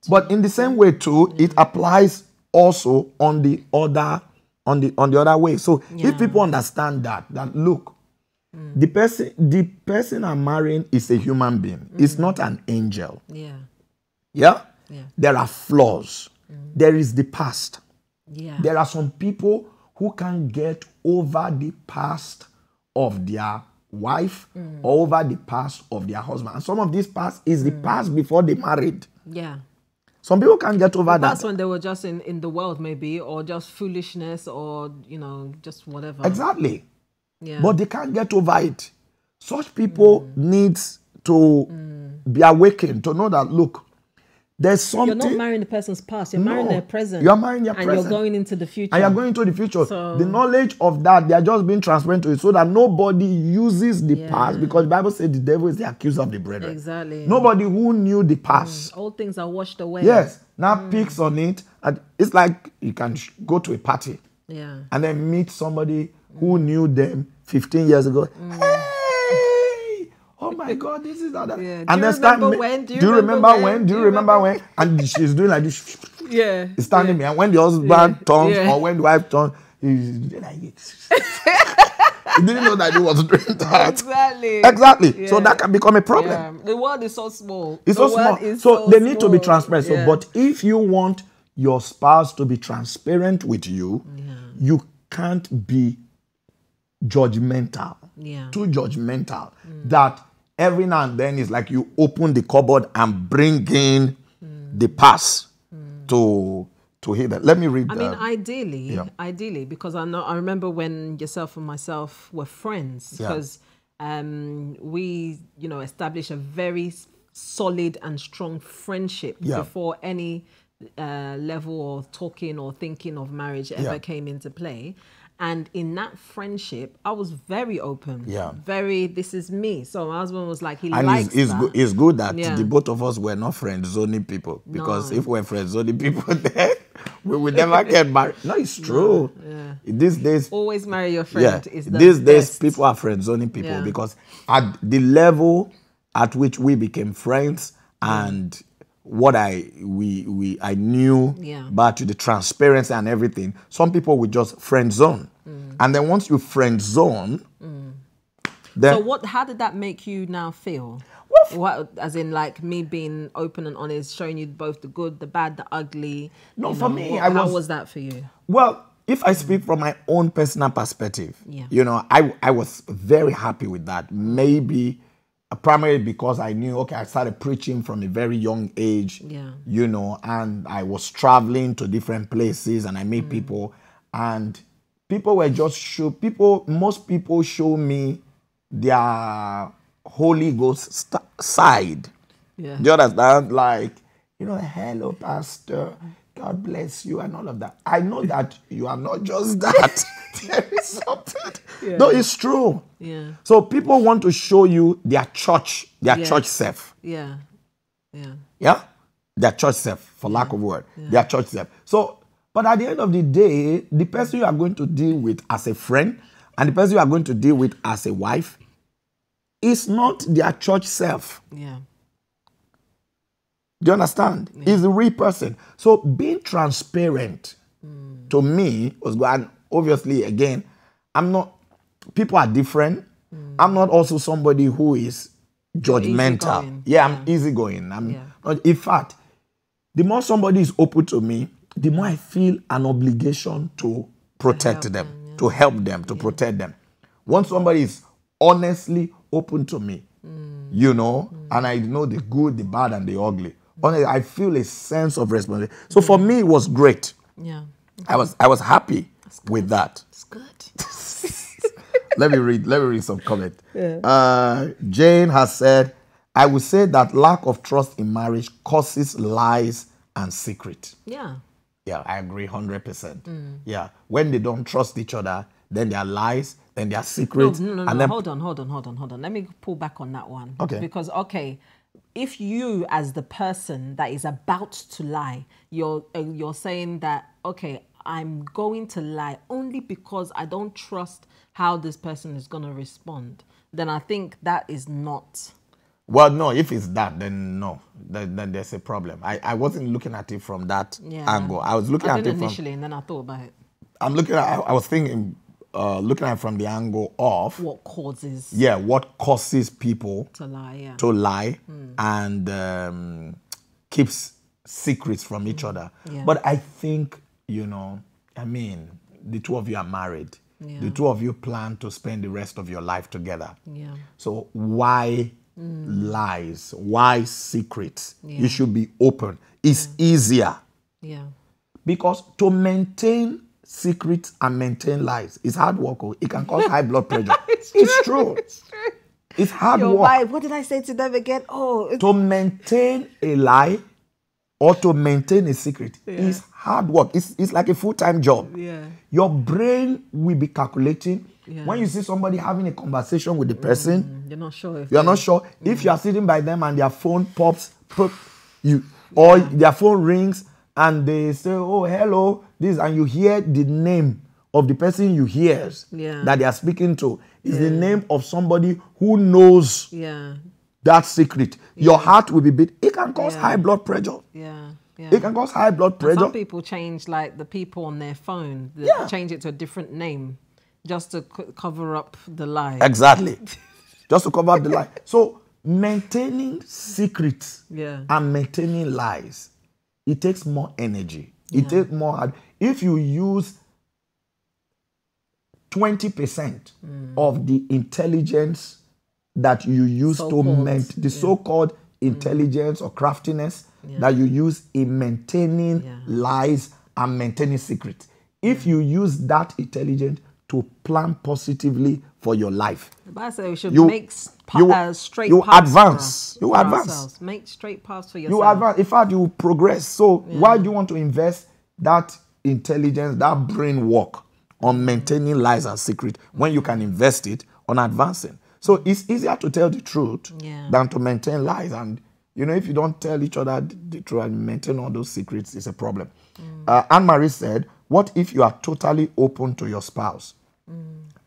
But in the same way too, it applies also on the other way. So if people understand that look, the person I'm marrying is a human being. It's not an angel. Yeah. There are flaws. There is the past. There are some people who can get over the past of their wife or over the past of their husband. And some of this past is the past before they married. Yeah. Some people can't get over that. That's when they were just in the world, maybe, or just foolishness, or, just whatever. Exactly. Yeah. But they can't get over it. Such people needs to be awakened, to know that, look, there's something. You're not marrying the person's past. You're marrying their present. You're marrying their present. And you're going into the future. And you're going into the future. So, the knowledge of that, they are just being transparent to it so that nobody uses the past. Because the Bible says the devil is the accuser of the brethren. Exactly. Nobody who knew the past. Old things are washed away. Yes. Now picks on it. And it's like you can go to a party. Yeah. And then meet somebody who knew them 15 years ago. Hey! Oh my my God, this is not that. Yeah. And then Do you remember when? Do you remember when? And she's doing like this. Yeah. He's standing there. And when the husband turns or when the wife turns, he's doing like this. He didn't know that he was doing that. Exactly. So that can become a problem. Yeah. The world is so small. It's so small. So they need to be transparent. So, but if you want your spouse to be transparent with you, you can't be judgmental. Too judgmental. That every now and then is like you open the cupboard and bring in the past to hear that. Let me read. I mean, ideally, because I remember when yourself and myself were friends, because we, established a very solid and strong friendship before any level of talking or thinking of marriage ever came into play. And in that friendship, I was very open. This is me. So my husband was like, he likes that. It's good that the both of us were not friend-zoning people. Because if we're friend-zoning people, then we will never get married. No, it's true. These days... Always marry your friend is the These days, best. people are friend-zoning people because at the level at which we became friends and what I knew about the transparency and everything, some people would just friend zone. And then once you friend zone, then... So how did that make you now feel? What, as in like me being open and honest, showing you both the good, the bad, the ugly? No, for me, how was that for you? Well, if I speak from my own personal perspective, I was very happy with that. Maybe... primarily because I knew, I started preaching from a very young age, and I was traveling to different places and I met people, and people were just most people show me their Holy Ghost side. Do you understand? Like, hello, Pastor, God bless you, and all of that. I know that you are not just that. There is something. No, it's true. So people want to show you their church self. Their church self, for lack of word. Their church self. So, but at the end of the day, the person you are going to deal with as a friend and the person you are going to deal with as a wife is not their church self. Do you understand? It's the real person. So being transparent to me was good. And obviously, again, people are different. I'm not also somebody who is judgmental. I'm easygoing. In fact, the more somebody is open to me, the more I feel an obligation to protect them, to help them, to protect them. Once somebody is honestly open to me, and I know the good, the bad, and the ugly, honestly, I feel a sense of responsibility. So for me, it was great. I was happy with that. It's good. Let me read some comment. Jane has said, I would say that lack of trust in marriage causes lies and secret. Yeah, I agree 100%. When they don't trust each other, then there are lies, then there are secrets. No, and then... hold on. Let me pull back on that one. Because, if you as the person that is about to lie, you're saying that, I'm going to lie only because I don't trust how this person is going to respond, then I think that is not... Well, no, if it's that, then no. Then there's a problem. I wasn't looking at it from that angle. I was looking at it initially, and then I thought about it. I was thinking, looking at it from the angle of... What causes... what causes people... to lie, and keeps secrets from each other. But I think, the two of you are married. The two of you plan to spend the rest of your life together. So why lies? Why secrets? You should be open. It's easier. Because to maintain secrets and maintain lies is hard work. It can cause high blood pressure. It's true. It's hard work. Wife, what did I say to them again? To maintain a lie or to maintain a secret is hard work. It's like a full-time job. Your brain will be calculating. When you see somebody having a conversation with the person, you're not sure. If you are sitting by them and their phone pops, or their phone rings and they say, "Oh, hello," and you hear the name of the person you hear that they are speaking to is the name of somebody who knows that secret, your heart will be beat. It can cause high blood pressure. Yeah. Yeah. It can cause high blood pressure. And some people change, like the people on their phone, change it to a different name just to cover up the lie. Exactly. Just to cover up the lie. So maintaining secrets and maintaining lies, it takes more energy. It takes more. If you use 20% of the intelligence that you use to maintain the so-called intelligence or craftiness that you use in maintaining lies and maintaining secrets. If you use that intelligence to plan positively for your life, I say we should make straight paths. You advance. Make straight paths for yourself. You advance. In fact, you progress. So why do you want to invest that intelligence, that brain work on maintaining lies and secrets when you can invest it on advancing? So it's easier to tell the truth than to maintain lies. And, you know, if you don't tell each other the truth and maintain all those secrets, it's a problem. Anne-Marie said, what if you are totally open to your spouse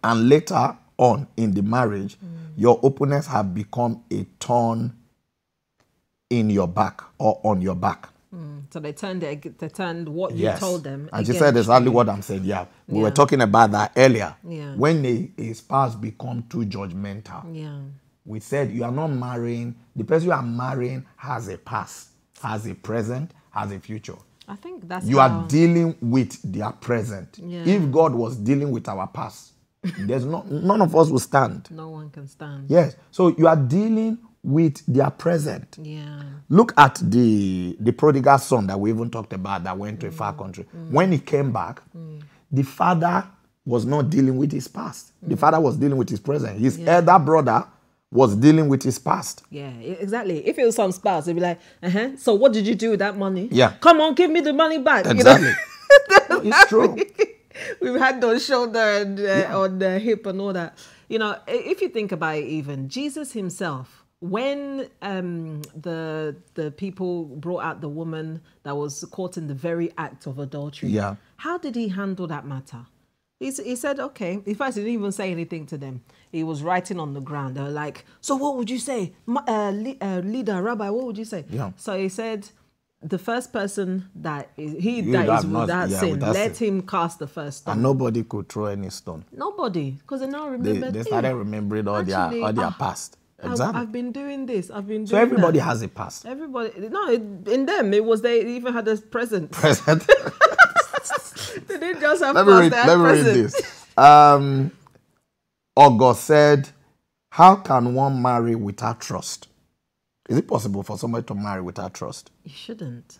and later on in the marriage, your openness have become a thorn in your back or on your back? So they turned what you told them. And she said exactly what I'm saying. Yeah. We were talking about that earlier. Yeah. When a spouse become too judgmental. Yeah. We said you are not marrying. The person you are marrying has a past, has a present, has a future. I think that's you are dealing with their present. Yeah. If God was dealing with our past, there's none of us will stand. No one can stand. Yes. So you are dealing with their present. Yeah. Look at the prodigal son that we even talked about that went to a far country. When he came back, the father was not dealing with his past. The father was dealing with his present. His elder brother was dealing with his past. Yeah, exactly. If it was some spouse, they'd be like, so what did you do with that money? Yeah. Come on, give me the money back. Exactly. You know? No, it's true. We've had on shoulder and on the hip and all that. You know, if you think about it, even Jesus himself, when the people brought out the woman that was caught in the very act of adultery, how did he handle that matter? He said, okay. In fact, he didn't even say anything to them. He was writing on the ground. They were like, so what would you say? Leader, rabbi, what would you say? Yeah. So he said, the first person that is without sin, let him cast the first stone. And nobody could throw any stone. Nobody, because they now remembered. They started remembering all their past. Exactly. I've been doing this. I've been doing So everybody that. has a past. Everybody. No, in them, it was they even had a present. Present. They didn't just have past, let me read this. August said, how can one marry without trust? Is it possible for somebody to marry without trust? It shouldn't.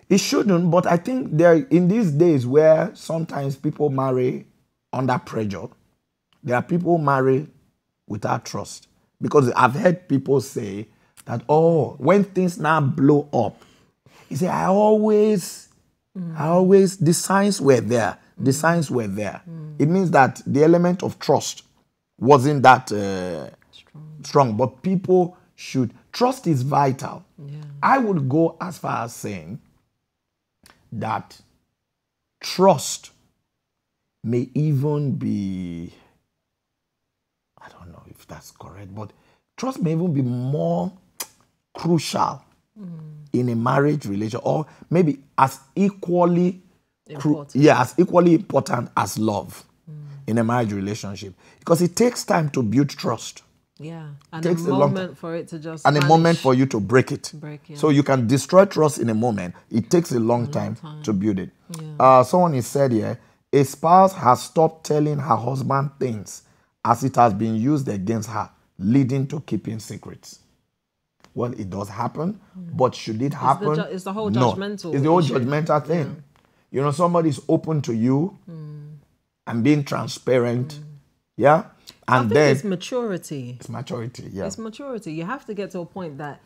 It shouldn't, but I think there in these days where sometimes people marry under pressure, there are people who marry without trust. Because I've heard people say that, when things now blow up, you say, I always, the signs were there. The signs were there. It means that the element of trust wasn't that strong. But people trust is vital. Yeah. I would go as far as saying that trust may even be, I don't know if that's correct, but trust may even be more crucial in a marriage relationship, or maybe as equally important as love in a marriage relationship, because it takes time to build trust. Yeah, and a moment for it to just a moment for you to break it. So you can destroy trust in a moment. It takes a long time to build it. Yeah. Someone has said here, a spouse has stopped telling her husband things as it has been used against her, leading to keeping secrets. Well, it does happen, but should it happen? It's the whole judgmental. No, it's the whole judgmental thing. You know, somebody's open to you and being transparent. Yeah. And then it's maturity. It's maturity, yeah. It's maturity. You have to get to a point that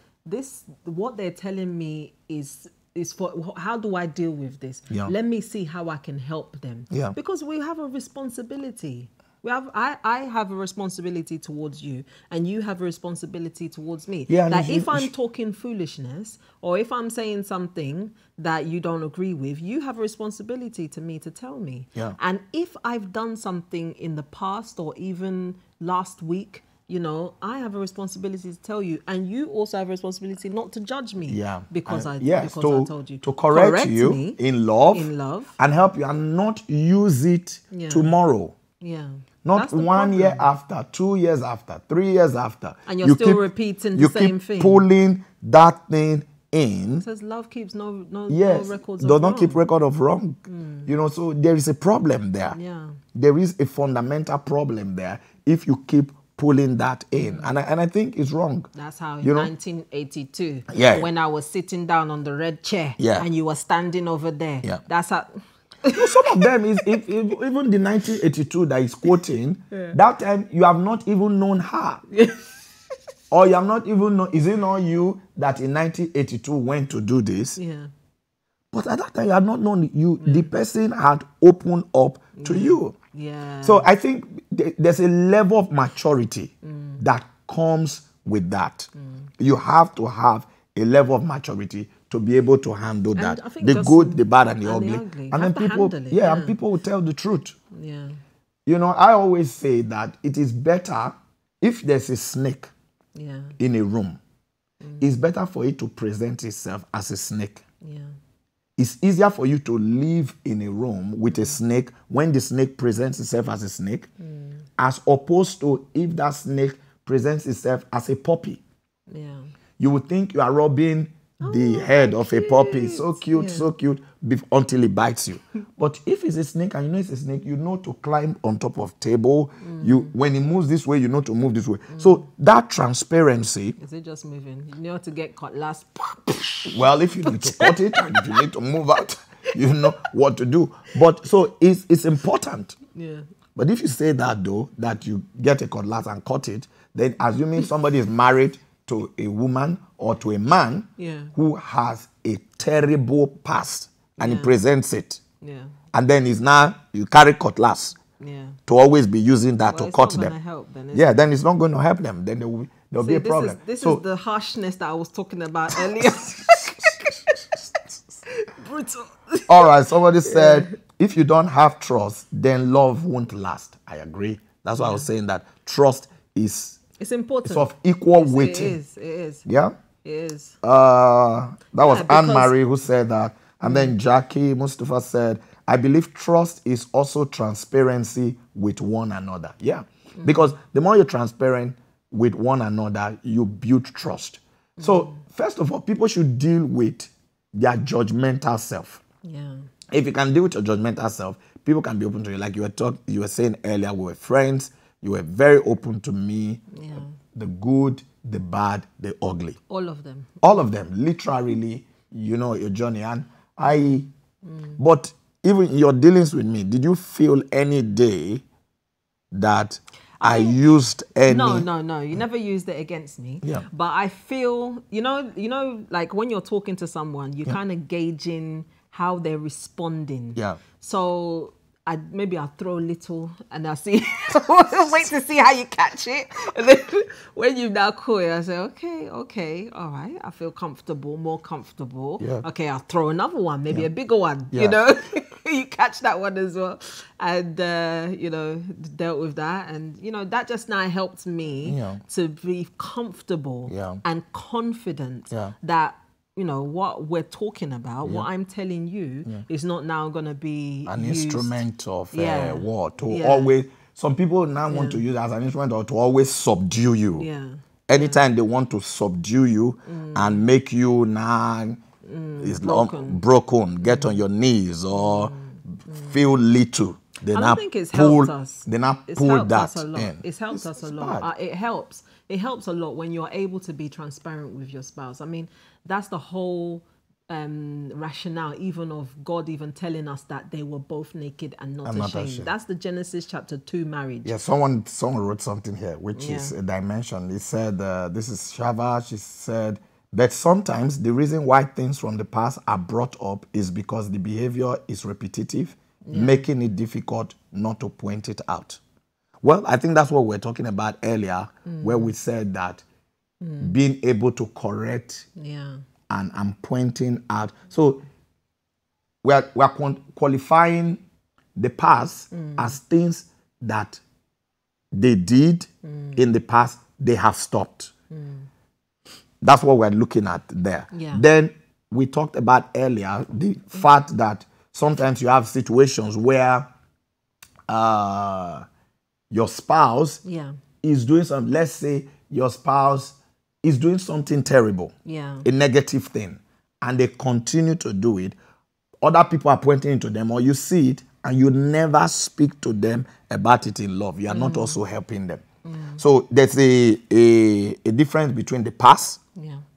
what they're telling me is for how do I deal with this? Yeah. Let me see how I can help them. Yeah. Because we have a responsibility. I have a responsibility towards you, and you have a responsibility towards me. Yeah, like if I'm talking foolishness, or if I'm saying something that you don't agree with, you have a responsibility to me to tell me. Yeah. And if I've done something in the past or even last week, you know, I have a responsibility to tell you, and you also have a responsibility not to judge me. Yeah. Because I told you to correct you me in love, and help you, and not use it tomorrow. Yeah. Not 1 year after, 2 years after, 3 years after. And you're still repeating the same thing. You keep pulling that thing in. It says love keeps no records of does wrong. not keep record of wrong. You know, so there is a problem there. Yeah. There is a fundamental problem there if you keep pulling that in. And I think it's wrong. That's how in 1982, when I was sitting down on the red chair and you were standing over there. Yeah. That's how... Some of them is if even the 1982 that is quoting, that time you have not even known her. Or you have not even known, is it not you that in 1982 went to do this? Yeah. But at that time you had not known you. The person had opened up to you. Yeah. So I think there's a level of maturity that comes with that. You have to have a level of maturity to be able to handle that. The good, the bad, and the ugly. And then people, and people will tell the truth. Yeah. You know, I always say that it is better if there's a snake in a room. It's better for it to present itself as a snake. Yeah. It's easier for you to live in a room with a snake when the snake presents itself as a snake, as opposed to if that snake presents itself as a puppy. Yeah. You would think you are rubbing the head of a puppy. So cute, so cute, until it bites you. But if it's a snake and you know it's a snake, you know to climb on top of table. When it moves this way, you know to move this way. So that transparency... Is it just moving? You know to get caught last. Well, if you need to cut it and if you need to move out, you know what to do. But so it's important. Yeah. But if you say that though, that you get a cutlass and cut it, then assuming somebody is married to a woman or to a man who has a terrible past and he presents it. Yeah. And then you carry cutlass to always be using that to cut them. Help, then, then it's not going to help them. Then there'll be a problem. This is the harshness that I was talking about earlier. Brutal. All right, somebody said, if you don't have trust, then love won't last. I agree. That's why I was saying that trust is... It's important. It's of equal weighting. It is. Yeah? It is. That was Anne-Marie who said that. And then Jackie Mustafa said, I believe trust is also transparency with one another. Yeah. Because the more you're transparent with one another, you build trust. So, first of all, people should deal with their judgmental self. Yeah. If you can deal with your judgmental self, people can be open to you. Like you were saying earlier, we were friends. You were very open to me. Yeah. The good, the bad, the ugly. All of them. All of them. Literally, you know, your journey. And but even in your dealings with me, did you feel any day that I used any... No. You never used it against me. Yeah. But I feel, you know, like when you're talking to someone, you're kind of gauging how they're responding. Yeah. So... maybe I'll throw a little and I'll see, wait to see how you catch it. And then when you've now caught it, I say, okay, all right, I feel comfortable, more comfortable. Yeah. Okay, I'll throw another one, maybe a bigger one, you know. You catch that one as well. And, you know, dealt with that. And, you know, that just now helped me to be comfortable and confident that, you know, what we're talking about, what I'm telling you is not now going to be an used. Instrument of war. Always, some people now want to use it as an instrument or to always subdue you. Yeah. Anytime they want to subdue you and make you now broken, get on your knees or feel little. I don't think it's helped us. They now pull that in. It's helped us a lot. It helps. It helps a lot when you're able to be transparent with your spouse. I mean, that's the whole rationale even of God even telling us that they were both naked and not ashamed. That's the Genesis chapter 2 marriage. Yeah, someone wrote something here, which is a dimension. He said, this is Shava, she said, but sometimes the reason why things from the past are brought up is because the behavior is repetitive, making it difficult not to point it out. Well, I think that's what we were talking about earlier, where we said that being able to correct and pointing out. So we are qualifying the past as things that they did in the past, they have stopped. That's what we're looking at there. Yeah. Then we talked about earlier the fact that sometimes you have situations where your spouse Yeah. is doing something. Let's say your spouse is doing something terrible, Yeah. a negative thing, and they continue to do it. Other people are pointing to them, or you see it, and you never speak to them about it in love. You are not also helping them. So there's a difference between the past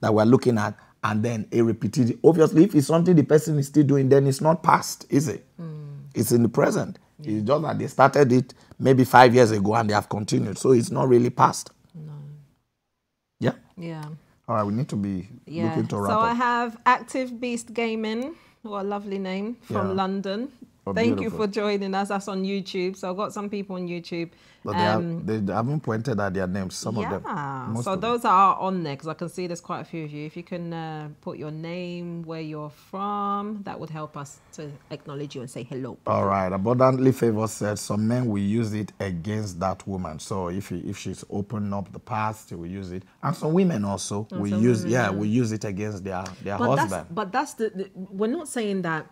that we're looking at and then a repeated. Obviously, if it's something the person is still doing, then it's not past, is it? It's in the present. It's just that they started it maybe 5 years ago and they have continued. So it's not really past. No. Yeah? Yeah. All right, we need to be Yeah. looking to wrap So up. I have Active Beast Gaming. What a lovely name, from Yeah. London. Oh, Thank you beautiful. for joining us. That's on YouTube. So I've got some people on YouTube. But they haven't pointed at their names, some of them. Yeah. Most So of them. those are on there because I can see there's quite a few of you. If you can put your name, where you're from, that would help us to acknowledge you and say hello. All right. Abundantly Favor said some men will use it against that woman. So if she's opened up the past, they will use it. And some women also will use will use it against their husband. That's we're not saying that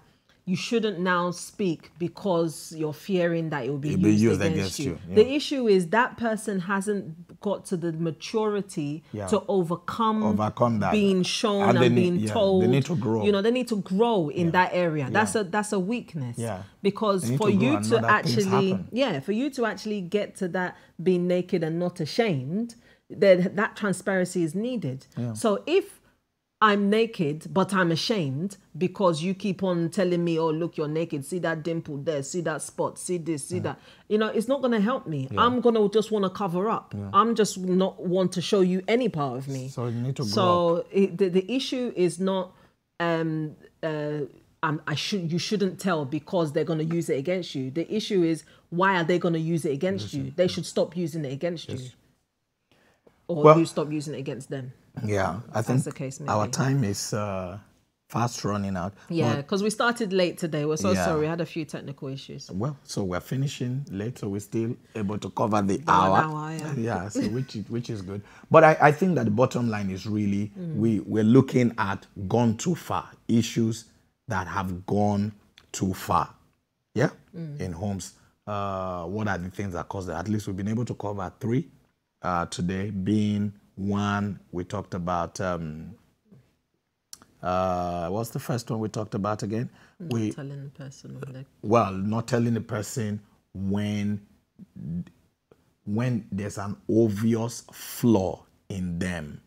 you shouldn't now speak because you're fearing that it will be used against you. Yeah. The issue is that person hasn't got to the maturity to overcome that. Being shown and being told. They need to grow. You know, they need to grow in that area. That's a weakness. Yeah. Because for you to actually get to that being naked and not ashamed, then that transparency is needed. Yeah. So if I'm naked, but I'm ashamed because you keep on telling me, oh, look, you're naked. See that dimple there. See that spot. See this, see that. You know, it's not going to help me. Yeah. I'm going to just want to cover up. Yeah. I'm just not want to show you any part of me. So you need to grow up. So the issue is not you shouldn't tell because they're going to use it against you. The issue is, why are they going to use it against you? They should stop using it against you. Or you stop using it against them. Yeah, I think the case, our time is fast running out. Yeah, because we started late today. We're so sorry. We had a few technical issues. Well, so we're finishing late, so we're still able to cover the hour. 1 hour, yeah. So which is good. But I think that the bottom line is really we're looking at gone too far, issues that have gone too far. Yeah, in homes. What are the things that cause that? At least we've been able to cover 3 today, being 1, we talked about, what's the first one we talked about again? Not telling the person. Not telling the person when there's an obvious flaw in them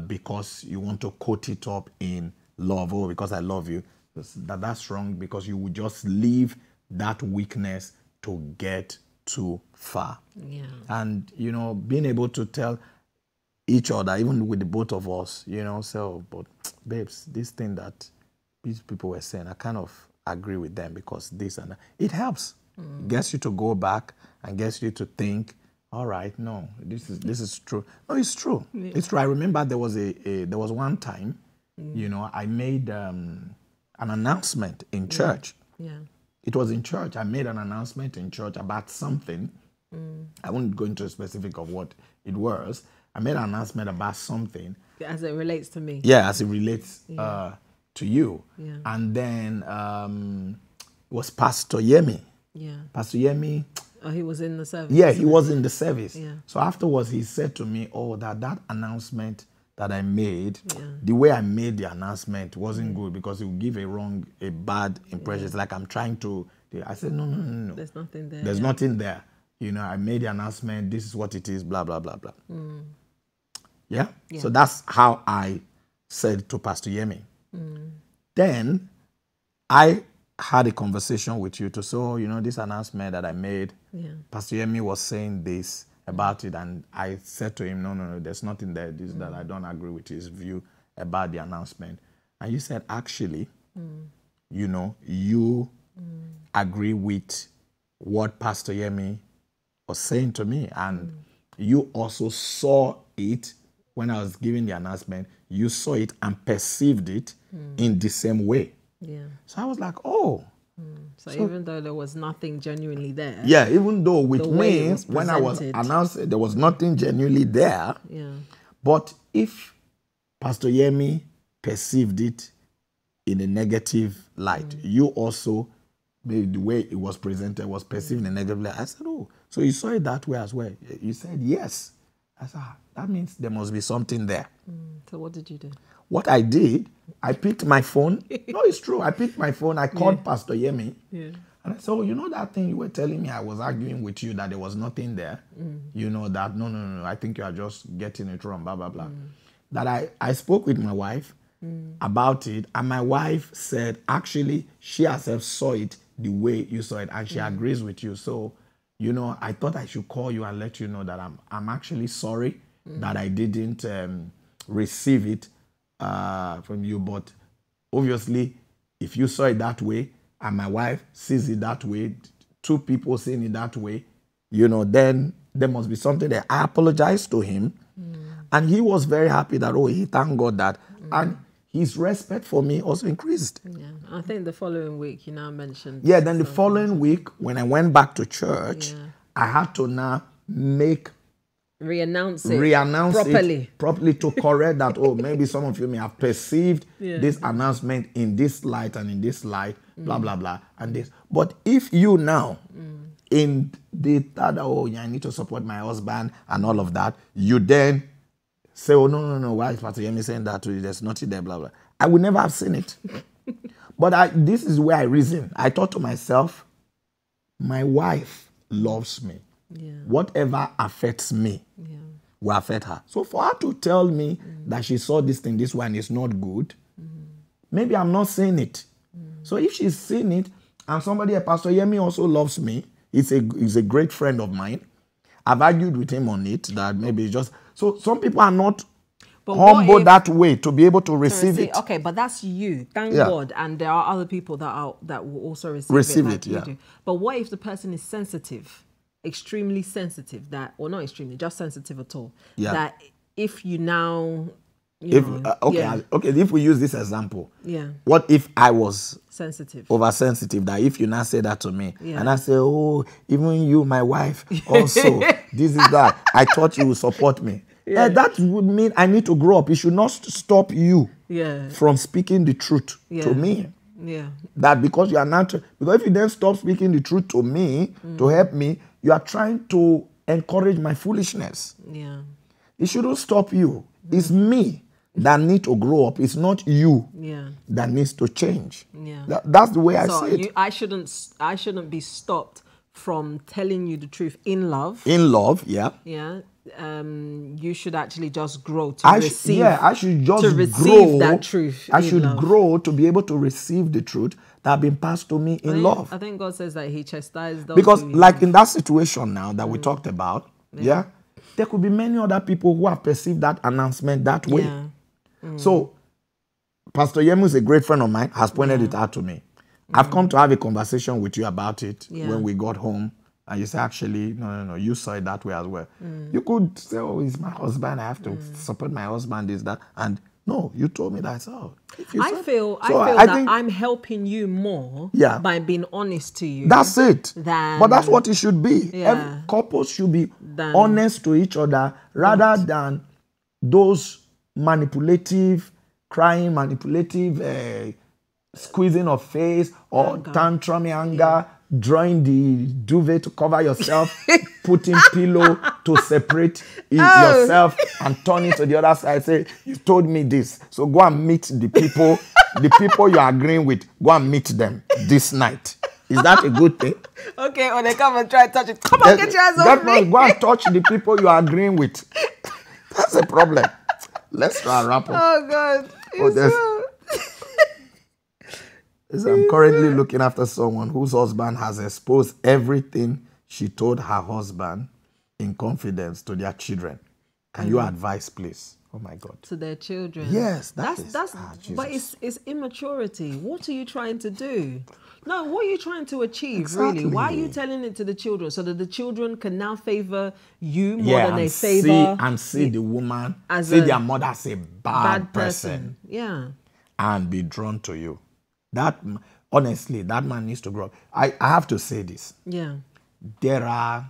because you want to coat it up in love. Oh, because I love you. That's wrong, because you would just leave that weakness to get too far. Yeah. And, you know, being able to tell each other, even with the both of us, you know, so, but babes, this thing that these people were saying, I kind of agree with them because this and that. It helps. Gets you to go back and gets you to think, all right, no, this is true. No, it's true. Yeah. It's true. I remember there was one time, you know, I made an announcement in church. Yeah. It was in church. I made an announcement in church about something. I won't go into a specific of what it was. I made an announcement about something. As it relates to me. Yeah, as it relates to you. Yeah. And then it was Pastor Yemi. Yeah. Pastor Yemi. Oh, he was in the service. Yeah, he was in the service. Yeah. So afterwards, he said to me, oh, that announcement that I made, the way I made the announcement wasn't good because it would give a bad impression. It's like I'm trying to, I said, no. There's nothing there. There's nothing there. You know, I made the announcement, this is what it is, blah, blah, blah, blah. Yeah? So that's how I said to Pastor Yemi. Then I had a conversation with you to say, oh, you know, this announcement that I made, Pastor Yemi was saying this about it, and I said to him, no, there's nothing there, this that I don't agree with his view about the announcement. And you said, actually, you know, you agree with what Pastor Yemi was saying to me, and you also saw it when I was giving the announcement. You saw it and perceived it in the same way. Yeah. So I was like, oh, So even though there was nothing genuinely there. Yeah, even though with me, when I was presented. announced, there was nothing genuinely there. Yeah. But if Pastor Yemi perceived it in a negative light, you also, maybe the way it was presented was perceived in a negative light. I said, oh, so you saw it that way as well? You said, yes. I said, that means there must be something there. So what did you do? What I did, I picked my phone. No, it's true. I picked my phone. I called Pastor Yemi. Yeah. And I said, oh, you know that thing you were telling me I was arguing with you that there was nothing there? You know that, no, I think you are just getting it wrong, blah, blah, blah. That I spoke with my wife about it, and my wife said, actually, she herself saw it the way you saw it, and she agrees with you. So, you know, I thought I should call you and let you know that I'm actually sorry that I didn't receive it from you. But obviously, if you saw it that way, and my wife sees it that way, two people seeing it that way, you know, then there must be something there. I apologized to him, and he was very happy that, oh, he thanked God that, and his respect for me also increased. Yeah, I think the following week you now mentioned. Yeah, then the following week, when I went back to church, I had to now Reannounce it properly to correct that, oh, maybe some of you may have perceived this announcement in this light and in this light, blah, blah, blah, and this. But if you now, in the third, oh, yeah, I need to support my husband and all of that, you then say, oh, no, why is Pastor Yemi saying that to you? There's nothing there, blah, blah. I would never have seen it. But this is where I reasoned. I thought to myself, my wife loves me. Yeah. Whatever affects me will affect her. So for her to tell me that she saw this thing, this one is not good, maybe I'm not seeing it. So if she's seen it, and somebody, Pastor Yemi also loves me, he's a great friend of mine. I've argued with him on it, that maybe it's just... So some people are not humble that way to be able to receive it. Okay, but that's you. Thank God. And there are other people that will also receive it. Like you do. But what if the person is sensitive? Extremely sensitive, or not extremely, just sensitive at all. Yeah. That if you now, if we use this example, what if I was oversensitive? That if you now say that to me, and I say, oh, even you, my wife, also, this is that. I thought you would support me. That would mean I need to grow up. It should not stop you from speaking the truth to me. Yeah. That because you are not, because if you then stop speaking the truth to me, to help me, you are trying to encourage my foolishness. Yeah. It shouldn't stop you. It's me that need to grow up. It's not you that needs to change. Yeah. That's the way I see it. I shouldn't be stopped from telling you the truth in love. In love, yeah. Yeah. You should actually just grow to receive. I should just grow that truth. I should grow to be able to receive the truth that have been passed to me in love. I think God says that He chastises those. Because, like in that situation now that we talked about, there could be many other people who have perceived that announcement that way. Yeah. So, Pastor Yemu is a great friend of mine, has pointed it out to me. I've come to have a conversation with you about it when we got home. And you say, actually, no, you saw it that way as well. You could say, oh, he's my husband. I have to support my husband, this, that. And no, you told me that. So I feel that I'm helping you more by being honest to you. That's it. But that's what it should be. Every couple should be honest to each other rather than those manipulative, crying, squeezing of face or tantrum anger, drawing the duvet to cover yourself, putting pillow to separate yourself and turn it to the other side. Say, you told me this. So go and meet the people, the people you are agreeing with. Go and meet them this night. Is that a good thing? Okay, or they come and try to touch it. Come on, get your hands off me. Go and touch the people you are agreeing with. That's a problem. Let's try and wrap up. Oh, God. I'm currently looking after someone whose husband has exposed everything she told her husband in confidence to their children. Can you advise, please? Oh my God. To their children. Yes, that's but it's immaturity. What are you trying to do? No, what are you trying to achieve, really? Why are you telling it to the children? So that the children can now favor you more than they favor... see the woman, see their mother as a bad person. Yeah. And be drawn to you. That honestly, that man needs to grow up. I have to say this. Yeah. There are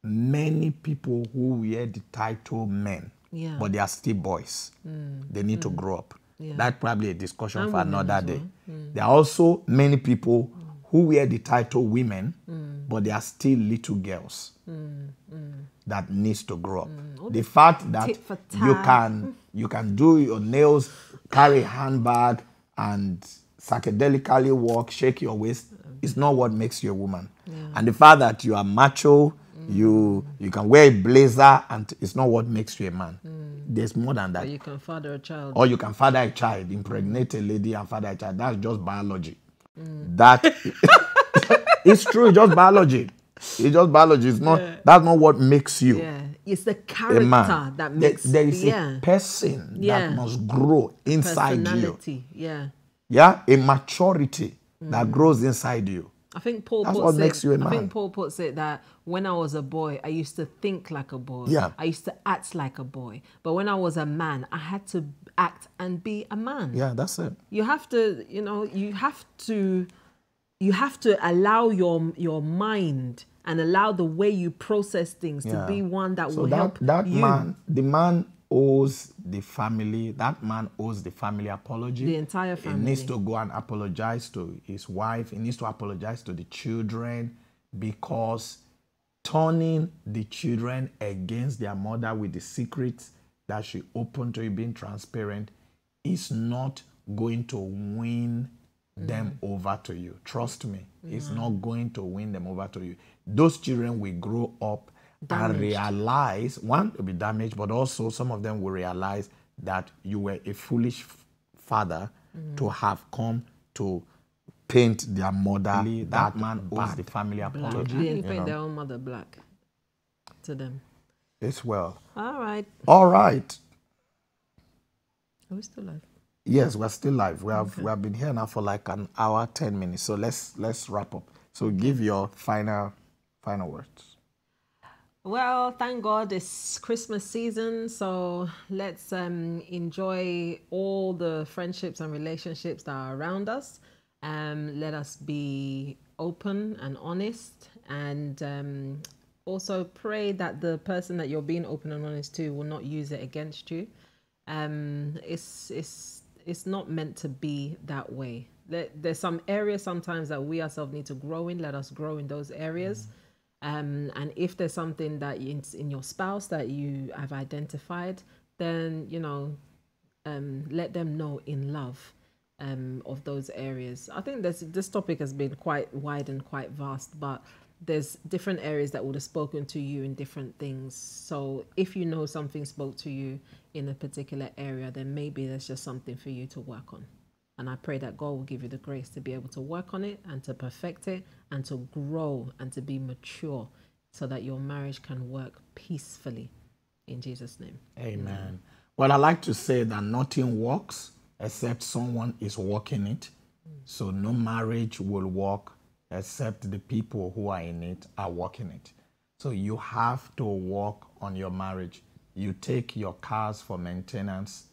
many people who wear the title men, Yeah. but they are still boys. They need to grow up. Yeah. That's probably a discussion And for women another as day. well. There are also many people who wear the title women, but they are still little girls that needs to grow up. The fact that tit for you can do your nails, carry a handbag, and psychedelically walk, shake your waist is not what makes you a woman. And the fact that you are macho, you can wear a blazer, and it's not what makes you a man. There's more than that. Or you can father a child. Or you can father a child, impregnate a lady and father a child. That's just biology. That it's true, it's just biology. It's just biology. It's not that's not what makes you It's the a character man. that makes there is a person that must grow inside you. personality. Yeah, a maturity that grows inside you. I think Paul That's puts what it, makes you a man. I think Paul puts it that when I was a boy, I used to think like a boy. Yeah. I used to act like a boy. But when I was a man, I had to act and be a man. Yeah, that's it. You have to, you have to allow your mind and allow the way you process things to be one that will help you. Man, the man owes the family, that man owes the family apology. The entire family. He needs to go and apologize to his wife. He needs to apologize to the children, because turning the children against their mother with the secrets that she opened to you, being transparent, is not going to win them over to you. Trust me, it's not going to win them over to you. Those children will grow up and realize, one, will be damaged, but also some of them will realize that you were a foolish father to have come to paint their mother. That man owes the family apology. They didn't paint their own mother black to them. It's well. All right. All right. Are we still live? Yes, we're still live. We have been here now for like an hour, 10 minutes. So let's wrap up. So give your final words. Well, thank God it's Christmas season, so let's enjoy all the friendships and relationships that are around us. Let us be open and honest, and also pray that the person that you're being open and honest to will not use it against you. It's not meant to be that way. There's some areas sometimes that we ourselves need to grow in. Let us grow in those areas. And if there's something that in your spouse that you have identified, then, let them know in love of those areas. I think this topic has been quite wide and quite vast, but there's different areas that would have spoken to you in different things. So if you know something spoke to you in a particular area, then maybe there's just something for you to work on. And I pray that God will give you the grace to be able to work on it and to perfect it and to grow and to be mature so that your marriage can work peacefully. In Jesus' name. Amen. Well, I like to say that nothing works except someone is working it. So no marriage will work except the people who are in it are working it. So you have to work on your marriage. You take your cars for maintenance.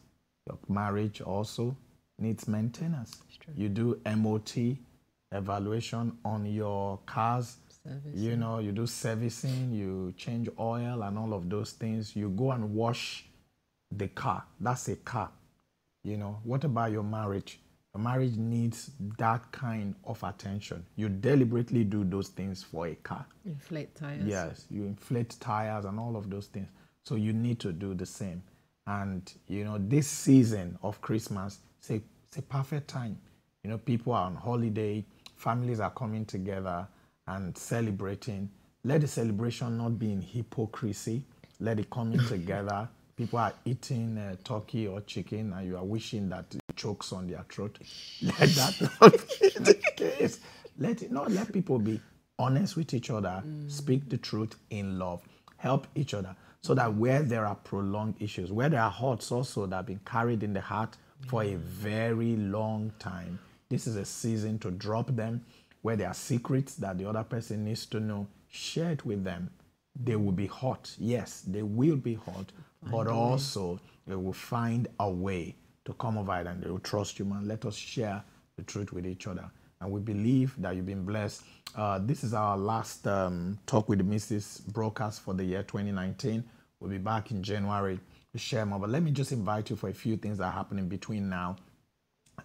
Your marriage also needs maintenance. You do MOT, evaluation on your cars. You do servicing, you change oil and all of those things. You go and wash the car. That's a car. What about your marriage? Your marriage needs that kind of attention. You deliberately do those things for a car. Inflate tires. Yes, you inflate tires and all of those things. So you need to do the same. And, this season of Christmas, it's a perfect time. People are on holiday, families are coming together and celebrating. Let the celebration not be in hypocrisy. Let it come in together. People are eating turkey or chicken and you are wishing that it chokes on their throat. Let that not be the case. Let people be honest with each other, speak the truth in love, help each other, so that where there are prolonged issues, where there are hurts also that have been carried in the heart for a very long time, this is a season to drop them. Where there are secrets that the other person needs to know, share it with them. They will be hurt. Yes, they will be hurt, but also they will find a way to come over it and they will trust you, man. Let us share the truth with each other and we believe that you've been blessed. This is our last Talk with the Missus broadcast for the year 2019. We'll be back in January to share more. But let me just invite you for a few things that are happening between now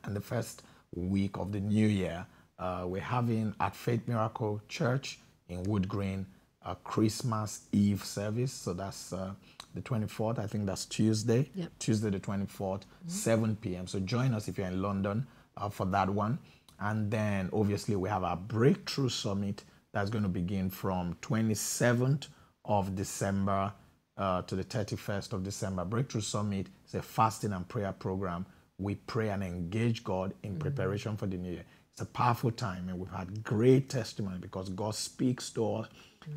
and the first week of the new year. We're having at Faith Miracle Church in Wood Green a Christmas Eve service. So that's the 24th. I think that's Tuesday. Yep. Tuesday the 24th, 7 p.m. So join us if you're in London for that one. And then obviously we have our Breakthrough Summit that's going to begin from 27th of December to the 31st of December. Breakthrough Summit is a fasting and prayer program. We pray and engage God in preparation for the new year. It's a powerful time, and we've had great testimony because God speaks to us,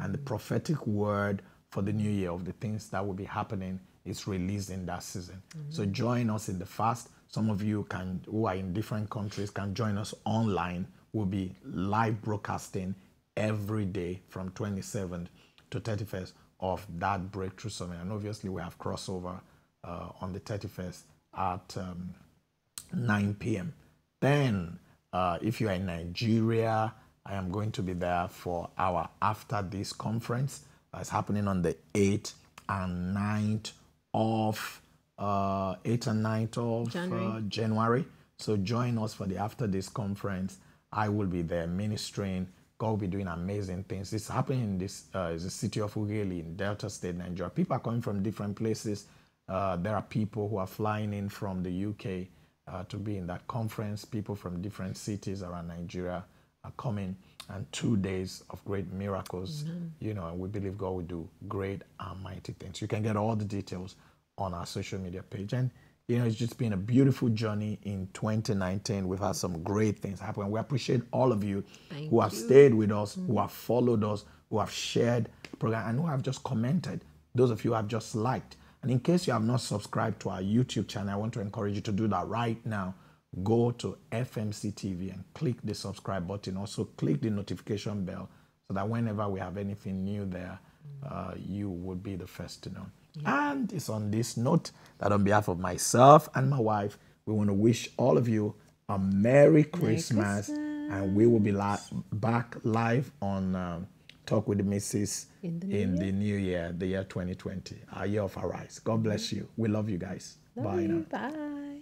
and the prophetic word for the new year of the things that will be happening is released in that season. So join us in the fast. Some of you who are in different countries can join us online. We'll be live broadcasting every day from 27th to 31st of that Breakthrough Summit. And obviously we have crossover on the 31st at 9 p.m. Then if you are in Nigeria, I am going to be there for our After This conference. It's happening on the 8th and 9th of January. So join us for the After This conference. I will be there ministering. God will be doing amazing things. It's happening in this is the city of Ughelli in Delta State, Nigeria. People are coming from different places. There are people who are flying in from the UK to be in that conference. People from different cities around Nigeria are coming, and 2 days of great miracles. You know, and we believe God will do great and mighty things. You can get all the details on our social media page. And you know, it's just been a beautiful journey in 2019. We've had some great things happen. We appreciate all of you who have stayed with us, who have followed us, who have shared the program, and who have just commented. Those of you who have just liked. And in case you have not subscribed to our YouTube channel, I want to encourage you to do that right now. Go to FMC TV and click the subscribe button. Also click the notification bell so that whenever we have anything new there, you would be the first to know. Yeah. And it's on this note that on behalf of myself and my wife, we want to wish all of you a Merry Christmas. And we will be back live on Talk with the Missus in the new year, the year 2020, our year of our rise. God bless you. We love you guys. Bye now. Bye.